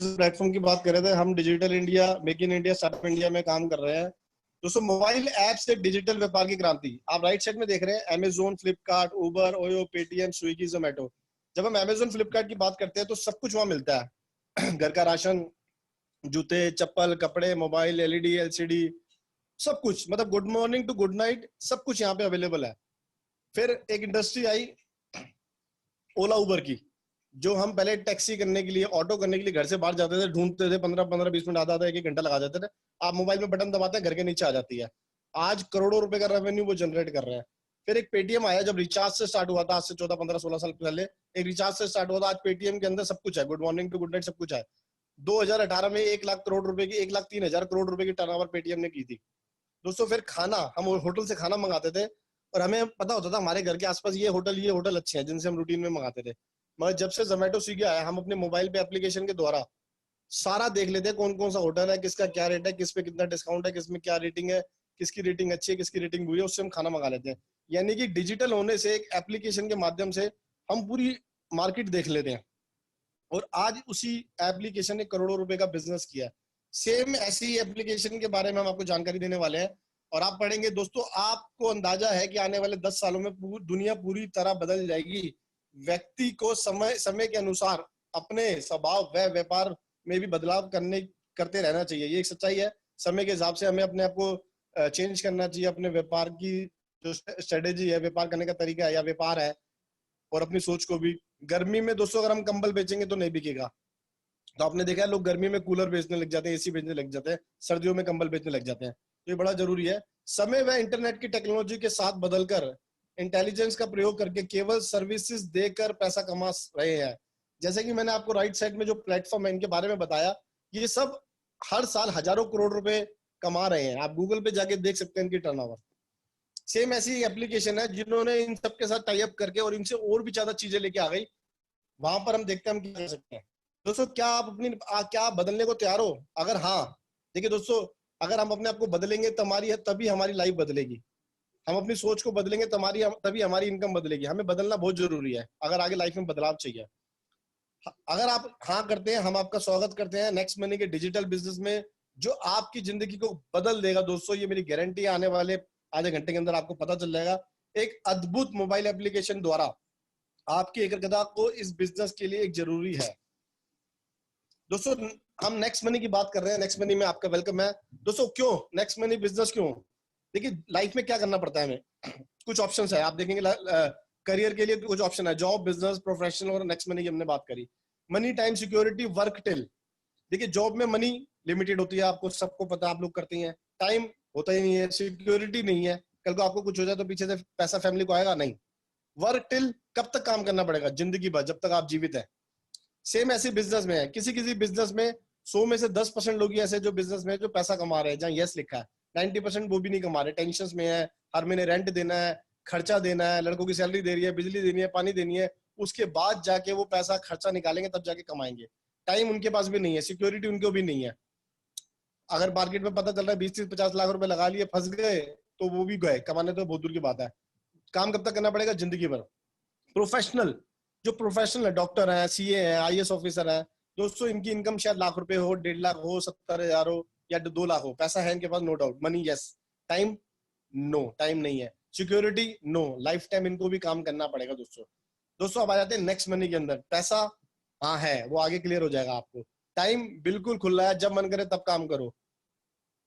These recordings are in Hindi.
प्लेटफॉर्म की बात कर रहे थे हम, digital India, make in India, startup India में काम कर रहे हैं। दोस्तों मोबाइल ऐप से डिजिटल व्यापार की क्रांति, आप राइट साइड में देख रहे हैं अमेजोन, फ्लिपकार्ट, उबर, ओयो, पेटीएम, स्विगी, जोमेटो। जब हम अमेजोन फ्लिपकार्ट की बात करते हैं तो सब कुछ वहां मिलता है घर का राशन, जूते, चप्पल, कपड़े, मोबाइल, एलईडी, एलसीडी, सब कुछ, मतलब good morning to good night, सब कुछ यहाँ पे अवेलेबल है। फिर एक इंडस्ट्री आई ओला उबर की, जो हम पहले टैक्सी करने के लिए, ऑटो करने के लिए घर से बाहर जाते थे, ढूंढते थे, 15-15-20 मिनट, आधा एक घंटा लगा देते थे। आप मोबाइल में बटन दबाते हैं, घर के नीचे आ जाती है। आज करोड़ों रुपए का रेवेन्यू वो जनरेट कर रहे हैं। फिर एक पेटीएम आया, जब रिचार्ज से स्टार्ट हुआ था, आज से 14-15-16 साल पहले एक रिचार्ज से स्टार्ट हुआ था। आज पेटीएम के अंदर सब कुछ है, good morning to good night, सब कुछ है। 2018 में 1 लाख करोड़ रुपए की, 1,03,000 करोड़ रुपए की टर्नओवर पेटीएम ने की थी। दोस्तों फिर खाना, हम होटल से खाना मंगाते थे और हमें पता होता था हमारे घर के आसपास ये होटल अच्छे हैं जिनसे हम रूटीन में मंगाते थे। मगर जब से जोमेटो, स्विगी आया, हम अपने मोबाइल पे एप्लीकेशन के द्वारा सारा देख लेते हैं, कौन कौन सा होटल है, किसका क्या रेट है, किस पे कितना डिस्काउंट है, किसमें क्या रेटिंग है, किसकी रेटिंग अच्छी है, किसकी रेटिंग बुरी है, उससे हम खाना मंगा लेते हैं। यानी कि डिजिटल होने से, एक एप्लीकेशन के माध्यम से हम पूरी मार्केट देख लेते हैं। और आज उसी एप्लीकेशन ने करोड़ों रुपए का बिजनेस किया है। सेम ऐसी एप्लीकेशन के बारे में हम आपको जानकारी देने वाले हैं और आप पढ़ेंगे। दोस्तों आपको अंदाजा है कि आने वाले 10 सालों में दुनिया पूरी तरह बदल जाएगी। व्यक्ति को समय के अनुसार अपने स्वभाव व व्यापार में भी बदलाव करते रहना चाहिए, ये एक सच्चाई है। समय के हिसाब से हमें अपने आप को चेंज करना चाहिए, अपने व्यापार की जो स्ट्रेटेजी है, व्यापार करने का तरीका है या व्यापार है, और अपनी सोच को भी। गर्मी में दोस्तों अगर हम कंबल बेचेंगे तो नहीं बिकेगा। तो आपने देखा है लोग गर्मी में कूलर बेचने लग जाते हैं, एसी बेचने लग जाते हैं, सर्दियों में कंबल बेचने लग जाते हैं। तो ये बड़ा जरूरी है। समय व इंटरनेट की टेक्नोलॉजी के साथ बदलकर इंटेलिजेंस का प्रयोग करके केवल सर्विसेज देकर पैसा कमा रहे हैं। जैसे कि मैंने आपको राइट साइड में जो प्लेटफॉर्म है इनके बारे में बताया, ये सब हर साल हजारों करोड़ रुपए कमा रहे हैं। आप गूगल पे जाके देख सकते हैं इनकी टर्नओवर। सेम ऐसी एप्लीकेशन है जिन्होंने इन सबके साथ टाई अप करके और इनसे और भी ज्यादा चीजें लेके आ गई। वहां पर हम देखते हैं हम क्या कर सकते हैं। दोस्तों क्या आप क्या आप बदलने को तैयार हो? अगर हाँ, देखिए दोस्तों, अगर हम अपने आप को बदलेंगे तभी हमारी लाइफ बदलेगी। हम अपनी सोच को बदलेंगे तभी हमारी इनकम बदलेगी। हमें बदलना बहुत जरूरी है अगर आगे लाइफ में बदलाव चाहिए। अगर आप हाँ करते हैं, हम आपका स्वागत करते हैं नेक्स्ट मनी के डिजिटल बिजनेस में, जो आपकी जिंदगी को बदल देगा। दोस्तों ये मेरी गारंटी है, आने वाले आधे घंटे के अंदर आपको पता चल जाएगा। एक अद्भुत मोबाइल एप्लीकेशन द्वारा आपकी एकाग्रता को इस बिजनेस के लिए एक जरूरी है। दोस्तों हम नेक्स्ट मनी की बात कर रहे हैं, नेक्स्ट मनी में आपका वेलकम है। दोस्तों क्यों नेक्स्ट मनी बिजनेस, क्यों? देखिए लाइफ में क्या करना पड़ता है हमें, कुछ ऑप्शंस है, आप देखेंगे करियर के लिए कुछ ऑप्शन है, जॉब, बिजनेस, प्रोफेशनल, और नेक्स्ट मनी की हमने बात करी। Money, time, security, work till. देखिए जॉब में मनी लिमिटेड होती है, आपको सबको पता, आप लोग करते हैं। टाइम होता ही नहीं है, सिक्योरिटी नहीं है, कल को आपको कुछ हो जाए तो पीछे से पैसा फैमिली को आएगा नहीं। वर्क टिल, कब तक काम करना पड़ेगा? जिंदगी भर, जब तक आप जीवित है। सेम ऐसे बिजनेस में है, किसी किसी बिजनेस में 100 में से 10% लोग ही ऐसे जो बिजनेस में जो पैसा कमा रहे हैं, जहाँ यस लिखा है, 90% वो भी नहीं कमा रहे, टेंशन में है, हर महीने रेंट देना है, खर्चा देना है, लड़कों की सैलरी दे रही है, बिजली देनी है, पानी देनी है, उसके बाद जाके वो पैसा खर्चा निकालेंगे, तब जाके कमाएंगे। टाइम उनके पास भी नहीं है, सिक्योरिटी उनको भी नहीं है। अगर मार्केट में पता चल रहा है 20-30-50 लाख रुपए लगा लिए, फंस गए, तो वो भी गए, कमाने तो बहुत दूर की बात है। काम कब तक करना पड़ेगा? जिंदगी भर। प्रोफेशनल, जो प्रोफेशनल है, डॉक्टर है, सीए है, आईएएस ऑफिसर है, दोस्तों इनकी इनकम शायद लाख रुपए हो, 1.5 लाख हो, 70,000 हो या 2 लाख हो, पैसा है इनके पास, no doubt. Money yes, time no, time नहीं है। सिक्योरिटी नो, लाइफ टाइम इनको भी काम करना पड़ेगा। दोस्तों दोस्तों अब आ जाते हैं नेक्स्ट मनी के अंदर। पैसा हाँ है, वो आगे क्लियर हो जाएगा आपको। टाइम बिल्कुल खुला है, जब मन करे तब काम करो,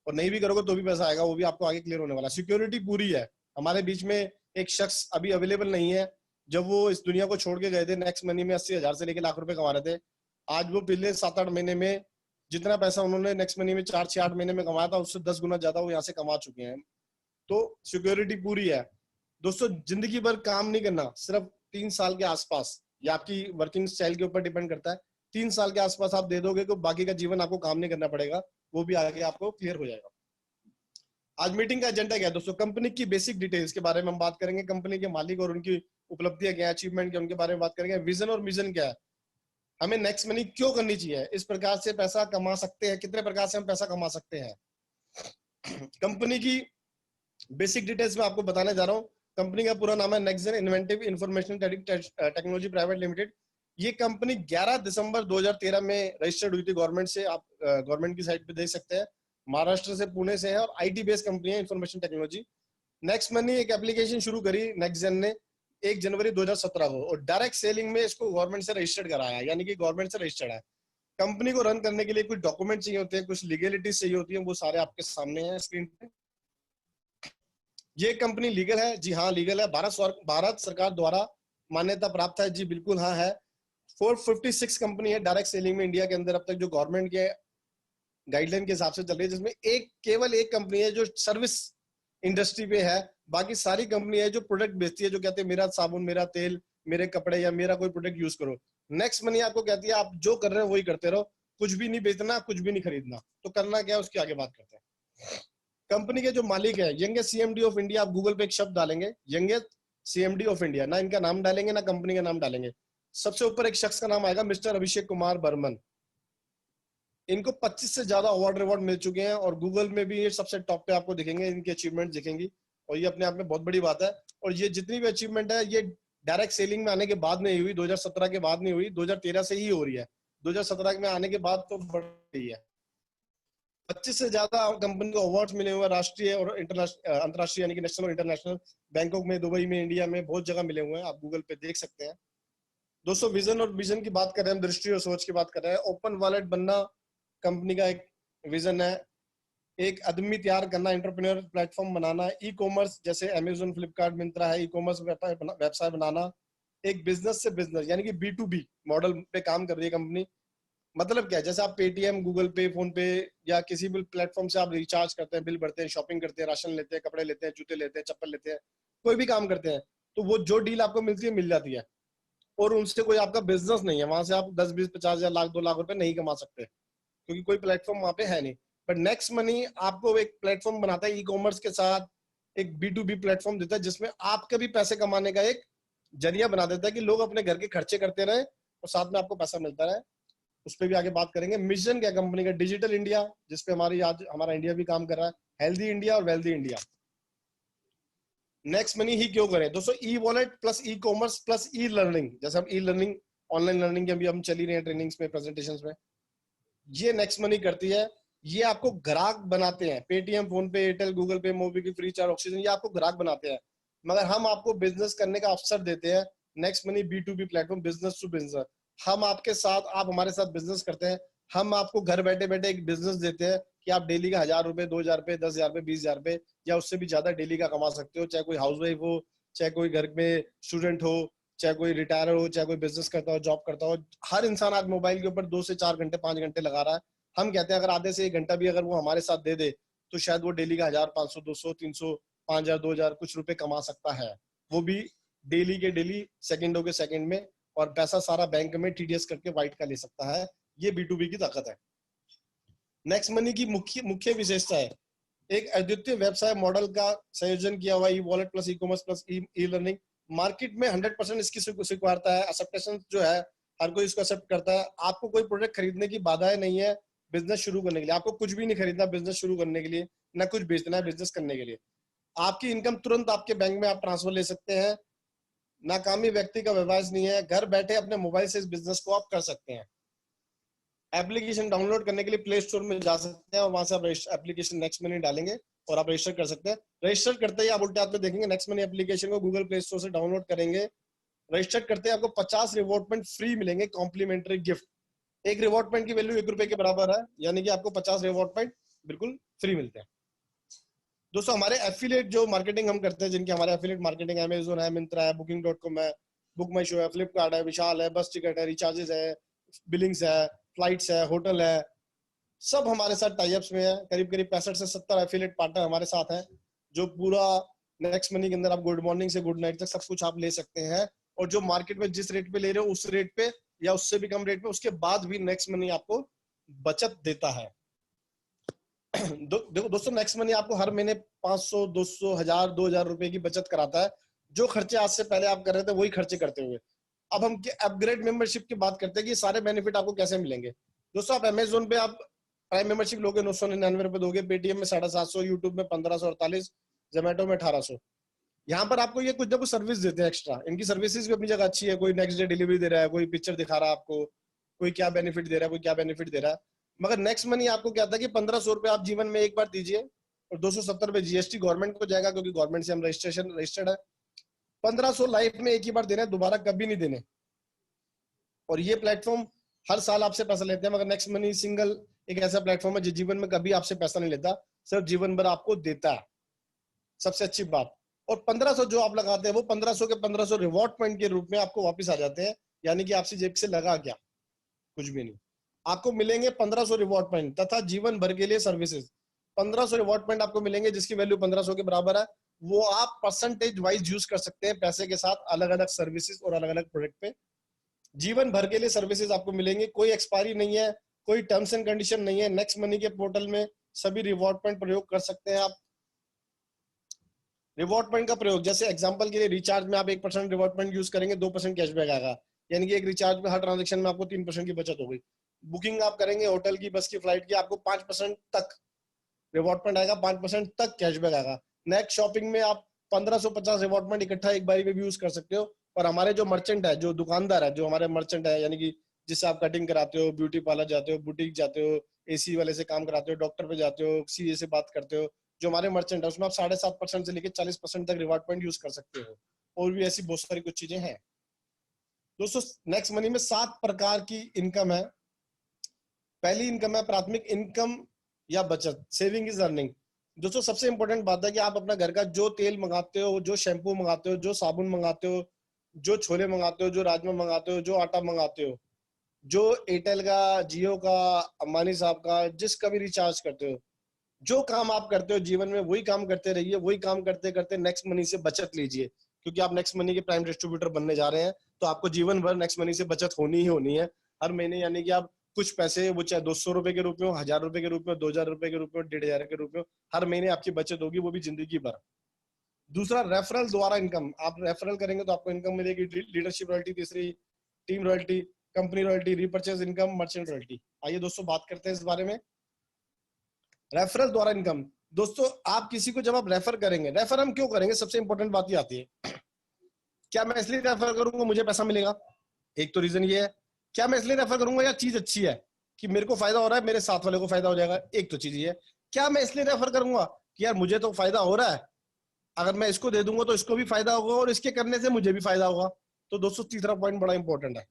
और नहीं भी करोगे तो भी पैसा आएगा, वो भी आपको आगे क्लियर होने वाला। सिक्योरिटी पूरी है। हमारे बीच में एक शख्स अभी अवेलेबल नहीं है, जब वो इस दुनिया को छोड़ के गए थे, नेक्स्ट मनी में 80,000 से लेकर लाख रुपए कमा रहे थे। आज वो पिछले 7-8 महीने में जितना पैसा उन्होंने नेक्स्ट मनी में 4-6-8 महीने में कमाया था, उससे 10 गुना ज्यादा वो यहाँ से कमा चुके हैं। तो सिक्योरिटी पूरी है। दोस्तों जिंदगी भर काम नहीं करना, सिर्फ 3 साल के आसपास, या आपकी वर्किंग स्टाइल के ऊपर डिपेंड करता है, 3 साल के आसपास आप दे दोगे तो बाकी का जीवन आपको काम नहीं करना पड़ेगा, वो भी आगे आपको क्लियर हो जाएगा। आज मीटिंग का एजेंडा क्या है दोस्तों? कंपनी की बेसिक डिटेल्स के बारे में हम बात करेंगे, कंपनी के मालिक और उनकी उपलब्धियां क्या है, अचीवमेंट क्या, उनके बारे में बात करेंगे। विजन और मिशन क्या है, हमें नेक्स्ट मनी क्यों करनी चाहिए, इस प्रकार से पैसा कमा सकते हैं, कितने प्रकार से हम पैसा कमा सकते हैं। कंपनी की बेसिक डिटेल्स में आपको बताने जा रहा हूँ। कंपनी का पूरा नाम है next gen inventive information technology private limited. ये कंपनी 11 दिसंबर 2013 में रजिस्टर्ड हुई थी गवर्नमेंट से, आप गवर्नमेंट की साइट पे देख सकते हैं। महाराष्ट्र से, पुणे से है और आईटी बेस्ड कंपनी है, इंफॉर्मेशन टेक्नोलॉजी। नेक्स्ट मनी एक एप्लीकेशन शुरू करी नेक्स्ट जेन ने 1 जनवरी 2017 को, और डायरेक्ट सेलिंग में इसको गवर्नमेंट से रजिस्टर्ड कराया, यानी कि गवर्नमेंट से रजिस्टर्ड है। कंपनी को रन करने के लिए कुछ डॉक्यूमेंट चाहिए होते हैं, कुछ लीगलिटीज चाहिए होती है, वो सारे आपके सामने हैं स्क्रीन पे। ये कंपनी लीगल है? जी हाँ लीगल है, भारत सरकार द्वारा मान्यता प्राप्त है। जी बिल्कुल हाँ है। 456 कंपनी है डायरेक्ट सेलिंग में इंडिया के अंदर अब तक, जो गवर्नमेंट के गाइडलाइन के हिसाब से चल रही है, जिसमें केवल एक कंपनी है जो सर्विस इंडस्ट्री पे है। बाकी सारी कंपनी है जो प्रोडक्ट बेचती है, जो कहते हैं मेरा साबुन, मेरा तेल, मेरे कपड़े या मेरा कोई प्रोडक्ट यूज करो। नेक्स्ट मनी आपको कहती है आप जो कर रहे हो वही करते रहो, कुछ भी नहीं बेचना, कुछ भी नहीं खरीदना। तो करना क्या है उसकी आगे बात करते हैं। कंपनी के जो मालिक है, यंगेस्ट सीएमडी ऑफ इंडिया, आप गूगल पे एक शब्द डालेंगे यंगेस्ट सीएमडी ऑफ इंडिया, ना इनका नाम डालेंगे ना कंपनी का नाम डालेंगे, सबसे ऊपर एक शख्स का नाम आएगा, मिस्टर अभिषेक कुमार बर्मन। इनको 25 से ज्यादा अवार्ड रिवॉर्ड मिल चुके हैं और गूगल में भी ये सबसे टॉप पे आपको दिखेंगे, इनकी अचीवमेंट दिखेंगी, और ये अपने आप में बहुत बड़ी बात है। और ये जितनी भी अचीवमेंट है ये डायरेक्ट सेलिंग में आने के बाद नहीं हुई, 2017 के बाद नहीं हुई, 2013 से ही हो रही है। 2017 में आने के बाद तो बढ़ रही है। 25 से ज्यादा कंपनी को अवार्ड्स मिले हुए हैं, राष्ट्रीय और अंतरराष्ट्रीय, यानी कि नेशनल और इंटरनेशनल, बैंकॉक में, दुबई में, इंडिया में, बहुत जगह मिले हुए हैं, आप गूगल पे देख सकते हैं। दोस्तों विजन और विजन की बात कर रहे हैं, दृष्टि और सोच की बात कर रहे हैं। ओपन वॉलेट बनना कंपनी का एक विजन है, एक आदमी तैयार करना, एंटरप्रेन्योर प्लेटफॉर्म बनाना, ई कॉमर्स जैसे अमेजोन, फ्लिपकार्ट, मिंत्रा है, ई कॉमर्स व्यवसाय बनाना, एक बिजनेस से बिजनेस यानी कि B2B मॉडल पे काम कर रही है कंपनी। मतलब क्या है, जैसे आप पेटीएम, गूगल पे, फोन पे या किसी भी प्लेटफॉर्म से आप रिचार्ज करते हैं, बिल भरते हैं, शॉपिंग करते हैं, राशन लेते हैं, कपड़े लेते हैं, जूते लेते हैं, चप्पल लेते हैं, कोई भी काम करते हैं, तो वो जो डील आपको मिलती है मिल जाती है, और उनसे कोई आपका बिजनेस नहीं है, वहां से आप 10, 20, 50 हजार, लाख, 2 लाख रुपए नहीं कमा सकते, क्योंकि कोई प्लेटफॉर्म वहां पे है नहीं। बट नेक्स्ट मनी आपको एक प्लेटफॉर्म बनाता है, ई कॉमर्स के साथ एक B2B प्लेटफॉर्म देता है, जिसमें आपके भी पैसे कमाने का एक जरिया बना देता है कि लोग अपने घर के खर्चे करते रहे और साथ में आपको पैसा मिलता रहे। उस पर भी आगे बात करेंगे। मिशन क्या कंपनी का? डिजिटल इंडिया, जिसपे हमारी आज हमारा इंडिया भी काम कर रहा है, हेल्दी इंडिया और वेल्दी इंडिया। नेक्स्ट मनी ही क्यों करें दोस्तों? E wallet plus e commerce plus e learning, जैसे हम ई लर्निंग, ऑनलाइन लर्निंग की अभी हम चली रही है ट्रेनिंग्स में, प्रेजेंटेशंस में, ये नेक्स्ट मनी करती है। ये आपको ग्राहक बनाते हैं, पेटीएम, फोन पे, एयरटेल, गूगल पे, मोबी, फ्री चार्ज, ऑक्सीजन, ये आपको ग्राहक बनाते हैं, मगर हम आपको बिजनेस करने का अवसर देते हैं। Next money B2B platform, business to business, हम आपके साथ, आप हमारे साथ बिजनेस करते हैं, हम आपको घर बैठे बैठे एक बिजनेस देते हैं कि आप डेली का 1000 रुपए, 2000 रुपए, 10,000 रुपए, 20,000 रुपए या उससे भी ज्यादा डेली का कमा सकते हो, चाहे कोई हाउस वाइफ हो, चाहे कोई घर में स्टूडेंट हो, चाहे कोई रिटायर हो, चाहे कोई बिजनेस करता हो, जॉब करता हो। हर इंसान आज मोबाइल के ऊपर 2 से 4 घंटे, 5 घंटे लगा रहा है। हम कहते हैं अगर आधे से 1 घंटा भी अगर वो हमारे साथ दे दे तो शायद वो डेली का 1000, 500, 200, 300, 5000, 2000 कुछ रुपए कमा सकता है, वो भी डेली के डेली, सेकंडों के सेकंड में, और पैसा सारा बैंक में TDS करके वाइट का ले सकता है। ये B2B की ताकत है। नेक्स्ट मनी की मुख्य मुख्य विशेषता है एक अद्वितीय व्यवसाय मॉडल का संयोजन किया हुआ, e wallet plus e commerce plus e learning. Market में 100% इसकी स्वीकार्यता है, एक्सेप्टेशन जो है, हर कोई इसको एक्सेप्ट करता है। आपको कोई प्रोडक्ट खरीदने की बाधाएं नहीं है बिजनेस शुरू करने के लिए, आपको कुछ भी नहीं खरीदना बिजनेस शुरू करने के लिए, ना कुछ बेचना है बिजनेस करने के लिए। आपकी इनकम तुरंत आपके बैंक में आप ट्रांसफर ले सकते हैं, नाकामी व्यक्ति का व्यवसाय नहीं है, घर बैठे अपने मोबाइल से इस बिजनेस को आप कर सकते हैं। एप्लीकेशन डाउनलोड करने के लिए प्ले स्टोर में जा सकते हैं और वहां से आप एप्लीकेशन नेक्स्ट मनी डालेंगे और आप रजिस्टर कर सकते हैं। रजिस्टर करते ही आप उल्टे हाथ पे देखेंगे नेक्स्ट मनी एप्लीकेशन को गूगल प्ले स्टोर से डाउनलोड करेंगे, रजिस्टर करते हैं आपको 50 रिवॉर्ड पॉइंट फ्री मिलेंगे, कॉम्प्लीमेंट्री गिफ्ट। एक रिवॉर्ड पॉइंट की वैल्यू ₹1 के बराबर है, यानी कि आपको 50 रिवॉर्ड पॉइंट बिल्कुल फ्री मिलते हैं। दोस्तों हमारे एफिलिएट जो मार्केटिंग हम करते हैं, जिनकी हमारे एफिलिएट मार्केटिंग, अमेजोन है, मिंत्रा है, Booking.com है, बुक माई शो है, फ्लिपकार्ट है, विशाल है, बस टिकट है, रिचार्जेस है, बिलिंग्स है, फ्लाइट्स है, होटल है, सब हमारे साथ टाइप्स में है। करीब करीब 65 से 70 एफिलिएट पार्टनर हमारे साथ हैं, जो पूरा नेक्स्ट मनी के अंदर आप गुड मॉर्निंग से गुड नाइट तक सब कुछ आप ले सकते हैं, और जो मार्केट में जिस रेट पे ले रहे हो उस रेट पे या उससे भी कम रेट पे, उसके बाद भी नेक्स्ट मनी आपको बचत देता है। देखो दोस्तों, नेक्स्ट मनी आपको हर महीने 500, 200, 1000, 2000 रुपए की बचत कराता है। जो खर्चे आज से पहले आप कर रहे थे वही खर्चे करते हुए। अब हम अपग्रेड मेंबरशिप की बात करते हैं कि सारे बेनिफिट आपको कैसे मिलेंगे। दोस्तों आप अमेजोन पे आप प्राइम मेंबरशिप लोगे 999 रुपए दोगे, पेटीएम में 750, यूट्यूब में 1548, जोमेटो में 1800। यहाँ पर आपको ये कुछ ना कुछ सर्विस देते हैं एक्स्ट्रा, इनकी सर्विसेज भी अपनी जगह अच्छी है, कोई नेक्स्ट डे डिलीवरी दे रहा है, कोई पिक्चर दिखा रहा है आपको, कोई क्या बेनिफिट दे रहा है, कोई क्या बेनिफिट दे रहा है। मगर नेक्स्ट मनी आपको क्या था कि 1500 रुपये आप जीवन में एक बार दीजिए और 270 रुपये जीएसटी गवर्नमेंट को जाएगा, क्योंकि गवर्नमेंट से हम रजिस्टर्ड है। 1500 लाइफ में एक ही बार देना है, दोबारा कभी नहीं देने। और ये प्लेटफॉर्म हर साल आपसे पैसा लेते हैं, मगर नेक्स्ट मनी सिंगल एक ऐसा प्लेटफॉर्म है जो जीवन में कभी आपसे पैसा नहीं लेता, सिर्फ जीवन भर आपको देता है। सबसे अच्छी बात। और 1500 जो आप लगाते हैं वो 1500 के 1500 रिवॉर्ड पॉइंट के रूप में आपको वापस आ जाते हैं, यानी कि आपसे जेब से लगा क्या, कुछ भी नहीं। आपको मिलेंगे 1500 रिवॉर्ड पॉइंट तथा जीवन भर के लिए सर्विसेज। 1500 रिवॉर्ड पॉइंट आपको मिलेंगे जिसकी वैल्यू 1500 के बराबर है। वो आप परसेंटेज वाइज यूज कर सकते हैं पैसे के साथ, अलग अलग सर्विसेज और अलग अलग प्रोडक्ट पे। जीवन भर के लिए सर्विसेज आपको मिलेंगे, कोई एक्सपायरी नहीं है, कोई टर्म्स एंड कंडीशन नहीं है। नेक्स्ट मनी के पोर्टल में सभी रिवॉर्ड पॉइंट प्रयोग कर सकते हैं आप। रिवॉर्ड पॉइंट का प्रयोग जैसे एग्जांपल के लिए रिचार्ज में आप 1% रिवॉर्ड पॉइंट यूज करेंगे, 2% कैशबैक आएगा, यानी कि एक रिचार्ज में हर ट्रांजेक्शन में आपको 3% की बचत हो गई। बुकिंग आप करेंगे होटल की, बस की, फ्लाइट की, आपको 5% तक रिवॉर्ड पॉइंट आएगा, 5% तक कैशबैक आएगा। नेक्स्ट शॉपिंग में आप 1550 रिवॉर्ड पॉइंट इकट्ठा एक बारी में भी यूज कर सकते हो। और हमारे जो मर्चेंट है, जो दुकानदार है, जो हमारे मर्चेंट है, यानी कि जिससे आप कटिंग कराते हो, ब्यूटी पार्लर जाते हो, बुटीक जाते हो, एसी वाले से काम कराते हो, डॉक्टर पे जाते हो, सीए से बात करते हो, जो हमारे मर्चेंट है उसमें आप 7.5% से लेकर 40% तक रिवॉर्ड पॉइंट यूज कर सकते हो। और भी ऐसी बहुत सारी कुछ चीजें हैं दोस्तों। नेक्स्ट मनी में 7 प्रकार की इनकम है। पहली इनकम है प्राथमिक इनकम या बचत, सेविंग इज अर्निंग। दोस्तों सबसे इंपॉर्टेंट बात है कि आप अपना घर का जो तेल मंगाते हो, जो शैम्पू मंगाते हो, जो साबुन मंगाते हो, जो छोले मंगाते हो, जो राजमा मंगाते हो, जो आटा मंगाते हो, जो एयरटेल का, जियो का, अंबानी साहब का, जिसका भी रिचार्ज करते हो, जो काम आप करते हो जीवन में वही काम करते रहिए। वही काम करते करते नेक्स्ट मनी से बचत लीजिए, क्योंकि आप नेक्स्ट मनी के प्राइम डिस्ट्रीब्यूटर बनने जा रहे हैं। तो आपको जीवन भर नेक्स्ट मनी से बचत होनी ही होनी है हर महीने, यानी कि आप कुछ पैसे, वो चाहे 200 रुपए के रूप में हो, 1000 रुपए के रूप में, 2000 रुपए के रूप में, 1500 के रूप में, हर महीने आपकी बचत होगी, वो भी जिंदगी भर। दूसरा, रेफरल द्वारा इनकम। आप रेफरल करेंगे तो आपको इनकम मिलेगी। Leadership royalty. तीसरी, team royalty, company royalty, repurchase income, merchant royalty. आइए दोस्तों बात करते हैं इस बारे में। रेफरल द्वारा इनकम। दोस्तों आप किसी को जब आप रेफर करेंगे, रेफर हम क्यों करेंगे, सबसे इंपॉर्टेंट बात ये आती है, क्या मैं इसलिए रेफर करूंगा मुझे पैसा मिलेगा? एक तो रीजन ये है। क्या मैं इसलिए रेफर करूंगा या चीज अच्छी है कि मेरे को फायदा हो रहा है, मेरे साथ वाले को फायदा हो जाएगा? एक तो चीज ये है। क्या मैं इसलिए रेफर करूंगा कि यार मुझे तो फायदा हो रहा है, अगर मैं इसको दे दूंगा तो इसको भी फायदा होगा और इसके करने से मुझे भी फायदा होगा। तो दोस्तों तीसरा पॉइंट बड़ा इंपॉर्टेंट है,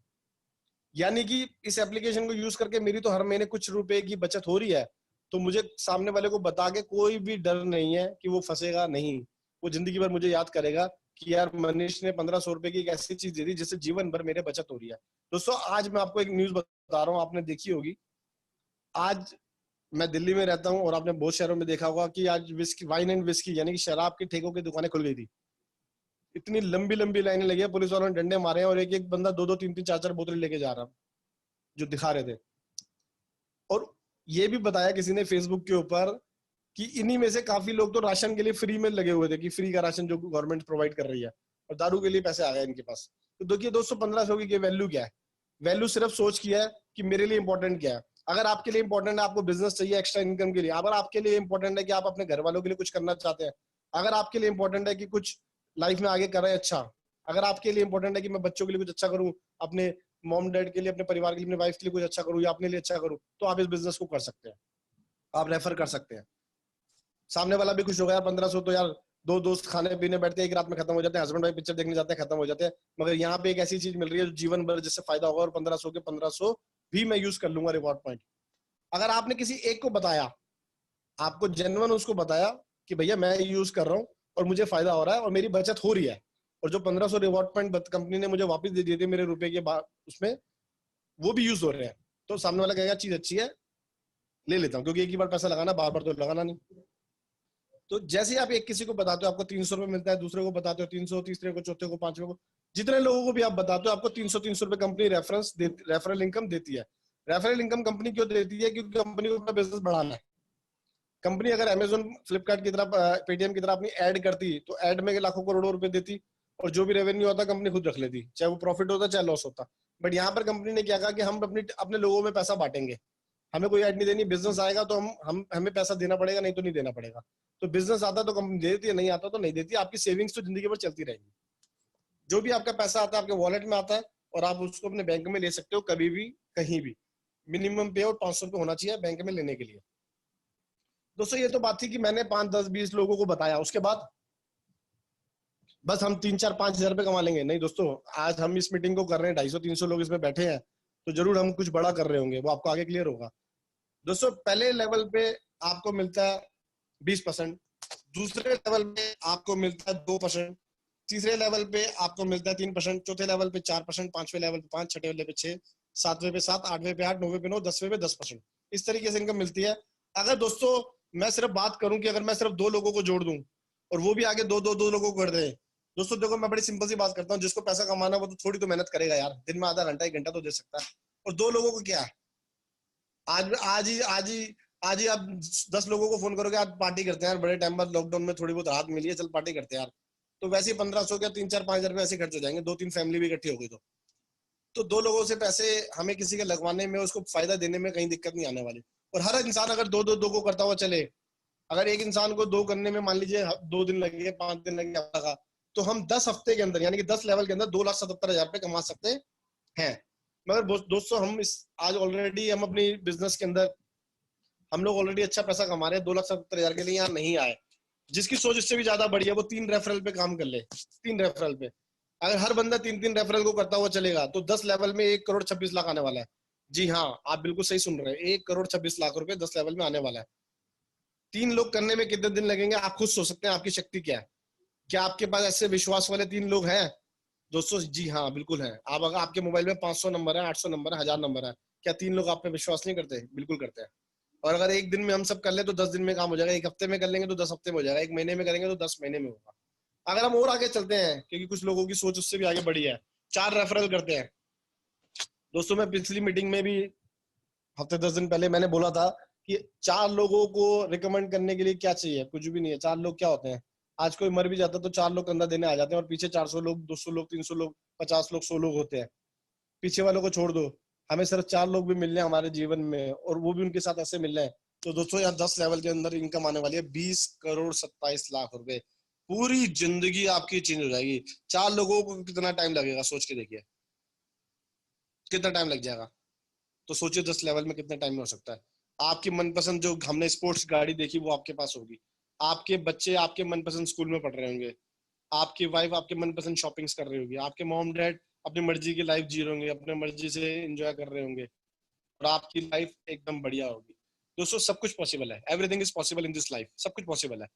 यानी कि इस एप्लीकेशन को यूज करके मेरी तो हर महीने कुछ रुपए की बचत हो रही है, तो मुझे सामने वाले को बता के कोई भी डर नहीं है कि वो फंसेगा नहीं। वो जिंदगी भर मुझे याद करेगा कि यार मनीष ने 1500 रुपए की एक ऐसी चीज दे दी जिससे जीवन भर मेरे बचत हो रही है। दोस्तों आज मैं आपको एक न्यूज बता रहा हूँ, आपने देखी होगी। आज मैं दिल्ली में रहता हूँ और आपने बहुत शहरों में देखा होगा कि आज विस्की, वाइन एंड विस्की यानी कि शराब की ठेकों की दुकानें खुल गई थी। इतनी लंबी लंबी लाइनें लगी है, पुलिस वालों ने डंडे मारे हैं और एक एक बंदा 2-2 3-3 4-4 बोतल लेके जा रहा, जो दिखा रहे थे। और ये भी बताया किसी ने फेसबुक के ऊपर कि इन्हीं में से काफी लोग तो राशन के लिए फ्री में लगे हुए थे, कि फ्री का राशन जो गवर्नमेंट प्रोवाइड कर रही है, और दारू के लिए पैसे आ गए इनके पास। तो देखिए दोस्तों 1500 की वैल्यू क्या है? वैल्यू सिर्फ सोच की है कि मेरे लिए इंपॉर्टेंट क्या है। अगर आपके लिए इंपॉर्टेंट है, आपको बिजनेस चाहिए एक्स्ट्रा इनकम के लिए, अगर आपके लिए इंपॉर्टेंट है कि आप अपने घर वालों के लिए कुछ करना चाहते हैं, अगर आपके लिए इंपॉर्टेंट है कि कुछ लाइफ में आगे करें अच्छा, अगर आपके लिए इंपॉर्टेंट है कि मैं बच्चों के लिए कुछ अच्छा करूं, अपने मॉम डैड के लिए, अपने परिवार के लिए, अपने वाइफ के लिए कुछ अच्छा करूं या अपने लिए अच्छा करूं, तो आप इस बिजनेस को कर सकते हैं, आप रेफर कर सकते हैं। सामने वाला भी खुश हो गया। 1500 तो यार दो दोस्त खाने पीने बैठते हैं, एक रात में खत्म हो जाते हैं, हस्बैंड वाइफ पिक्चर देखने जाते हैं, खत्म हो जाते हैं। मगर यहाँ पे एक ऐसी चीज मिल रही है जो जीवन भर जिससे फायदा होगा, और 1500 के 1500 भी मैं यूज कर लूंगा रिवॉर्ड पॉइंट। अगर आपने किसी एक को बताया, आपको जेन्युइन उसको बताया कि भैया मैं यूज कर रहा हूँ और मुझे फायदा हो रहा है और मेरी बचत हो रही है, और जो 1500 रिवॉर्ड पॉइंट कंपनी ने मुझे वापस दे दिए थे मेरे रुपए के बाद, उसमें वो भी यूज हो रहे हैं, तो सामने वाला कहेगा चीज अच्छी है, ले लेता हूँ, क्योंकि एक ही बार पैसा लगाना, बार बार तो लगाना नहीं। तो जैसे आप एक किसी को बताते हो आपको 300 रुपए मिलता है, दूसरे को बताते हो 300, तीसरे को, चौथे को, पांचवे को, जितने लोगों को भी आप बताते हो आपको 300 रुपए कंपनी रेफरल इनकम देती है। रेफरल इनकम कंपनी क्यों देती है? क्योंकि कंपनी को अपना बिजनेस बढ़ाना है। कंपनी अगर अमेजोन, फ्लिपकार्ट की तरफ, पेटीएम की तरफ अपनी ऐड करती तो ऐड में लाखों करोड़ों रुपए देती, और जो भी रेवेन्यू होता कंपनी खुद रख लेती, चाहे वो प्रॉफिट होता चाहे लॉस होता। बट यहाँ पर कंपनी ने क्या कहा कि हम अपने लोगों में पैसा बांटेंगे। हमें कोई ऐड नहीं देनी, बिजनेस आएगा तो हम हमें पैसा देना पड़ेगा, नहीं तो नहीं देना पड़ेगा। तो बिजनेस आता तो कंपनी दे देती है, नहीं आता तो नहीं देती। आपकी सेविंग्स तो जिंदगी भर चलती रहेगी। जो भी आपका पैसा आता है आपके वॉलेट में आता है और आप उसको अपने बैंक में ले सकते हो कभी भी कहीं भी। मिनिमम पे आउट 500 रुपये होना चाहिए बैंक में लेने के लिए। दोस्तों ये तो बात थी कि मैंने 5, 10, 20 लोगों को बताया, उसके बाद बस हम 3, 4, 5 हजार रुपये कमा लेंगे? नहीं दोस्तों, आज हम इस मीटिंग को कर रहे हैं, 250, 300 लोग इसमें बैठे हैं, तो जरूर हम कुछ बड़ा कर रहे होंगे, वो आपको आगे क्लियर होगा। दोस्तों पहले लेवल पे आपको मिलता है 20%, दूसरे लेवल पे आपको मिलता है 2%, तीसरे लेवल पे आपको मिलता है 3%, चौथे लेवल पे 4%, पांचवें लेवल पे 5, छठे लेवल पे 6, सातवें पे 7, आठवें पे 8, नौवें पे 9, 10वें पे 10%। इस तरीके से इनकम मिलती है। अगर दोस्तों मैं सिर्फ बात करूं कि अगर मैं सिर्फ 2 लोगों को जोड़ दूं और वो भी आगे दो लोगों को कर दे, दोस्तों देखो मैं बड़ी सिंपल सी बात करता हूँ, जिसको पैसा कमाना वो तो थोड़ी तो मेहनत करेगा यार, दिन में आधा घंटा 1 घंटा तो दे सकता है। और 2 लोगों को क्या है, आज ही आप 10 लोगों को फोन करोगे, आज पार्टी करते हैं यार, बड़े टाइम बाद लॉकडाउन में थोड़ी बहुत राहत मिली है, चल पार्टी करते हैं यार, तो वैसे ही 1500 क्या 3, 4, 5 हजार रुपए ऐसे खर्च हो जाएंगे, 2, 3 फैमिली भी इकट्ठी हो गई तो 2 लोगों से पैसे हमें किसी के लगवाने में, उसको फायदा देने में कहीं दिक्कत नहीं आने वाली। और हर इंसान अगर दो को करता हुआ चले, अगर एक इंसान को 2 करने में मान लीजिए 2 दिन लगे, 5 दिन लगे, हफ्ता का, तो हम 10 हफ्ते के अंदर यानी कि 10 लेवल के अंदर 2,77,000 रुपए कमा सकते हैं। मगर दोस्तों हम इस आज ऑलरेडी हम अपनी बिजनेस के अंदर हम लोग ऑलरेडी अच्छा पैसा कमा रहे हैं, 2,77,000 के लिए यहाँ नहीं आए। जिसकी सोच इससे भी ज्यादा बढ़िया, वो 3 रेफरल पे काम कर ले। 3 रेफरल पे अगर हर बंदा 3 रेफरल को करता हुआ चलेगा तो 10 लेवल में 1,26,00,000 आने वाला है। जी हाँ, आप बिल्कुल सही सुन रहे हैं, 1,26,00,000 रुपए 10 लेवल में आने वाला है। 3 लोग करने में कितने दिन लगेंगे आप खुद सोच सकते हैं, आपकी शक्ति क्या है। क्या आपके पास ऐसे विश्वास वाले 3 लोग हैं दोस्तों? जी हाँ बिल्कुल है। आप अगर आपके मोबाइल में 500 नंबर है, 800 नंबर है, 1000 नंबर है, क्या 3 लोग आप पे विश्वास नहीं करते? बिल्कुल करते हैं। और अगर एक दिन में हम सब कर ले तो 10 दिन में काम हो जाएगा, एक हफ्ते में कर लेंगे तो 10 हफ्ते में हो जाएगा, एक महीने में करेंगे तो 10 महीने में होगा। अगर हम और आगे चलते हैं, क्योंकि कुछ लोगों की सोच उससे भी आगे बढ़ी है, 4 रेफरल करते हैं। दोस्तों मैं पिछली मीटिंग में भी हफ्ते 10 दिन पहले मैंने बोला था कि 4 लोगों को रिकमेंड करने के लिए क्या चाहिए? कुछ भी नहीं है। 4 लोग क्या होते हैं? आज कोई मर भी जाता तो 4 लोग कंधा देने आ जाते हैं, और पीछे 400 लोग, 200 लोग, 300 लोग, 50 लोग, 100 लोग होते हैं। पीछे वालों को छोड़ दो, हमें सिर्फ 4 लोग भी मिल रहे हैं हमारे जीवन में, और वो भी उनके साथ ऐसे मिल रहे हैं। तो दोस्तों यहाँ 10 लेवल के अंदर इनकम आने वाली है 20,27,00,000 रुपए। पूरी जिंदगी आपकी चेंज हो जाएगी। 4 लोगों को कितना टाइम लगेगा सोच के देखिए, कितना टाइम लग जाएगा। तो सोचिए 10 लेवल में कितने टाइम में हो सकता है। आपकी मनपसंद जो हमने स्पोर्ट्स गाड़ी देखी वो आपके पास होगी, आपके बच्चे आपके मनपसंद स्कूल में पढ़ रहे होंगे, आपकी वाइफ आपके मनपसंद शॉपिंग्स कर रही होगी, आपके मॉम डैड अपनी मर्जी की लाइफ जी रहे होंगे, अपने मर्जी से एंजॉय कर रहे होंगे, और आपकी लाइफ एकदम बढ़िया होगी। दोस्तों सब कुछ पॉसिबल है, everything is possible in this life, सब कुछ पॉसिबल है।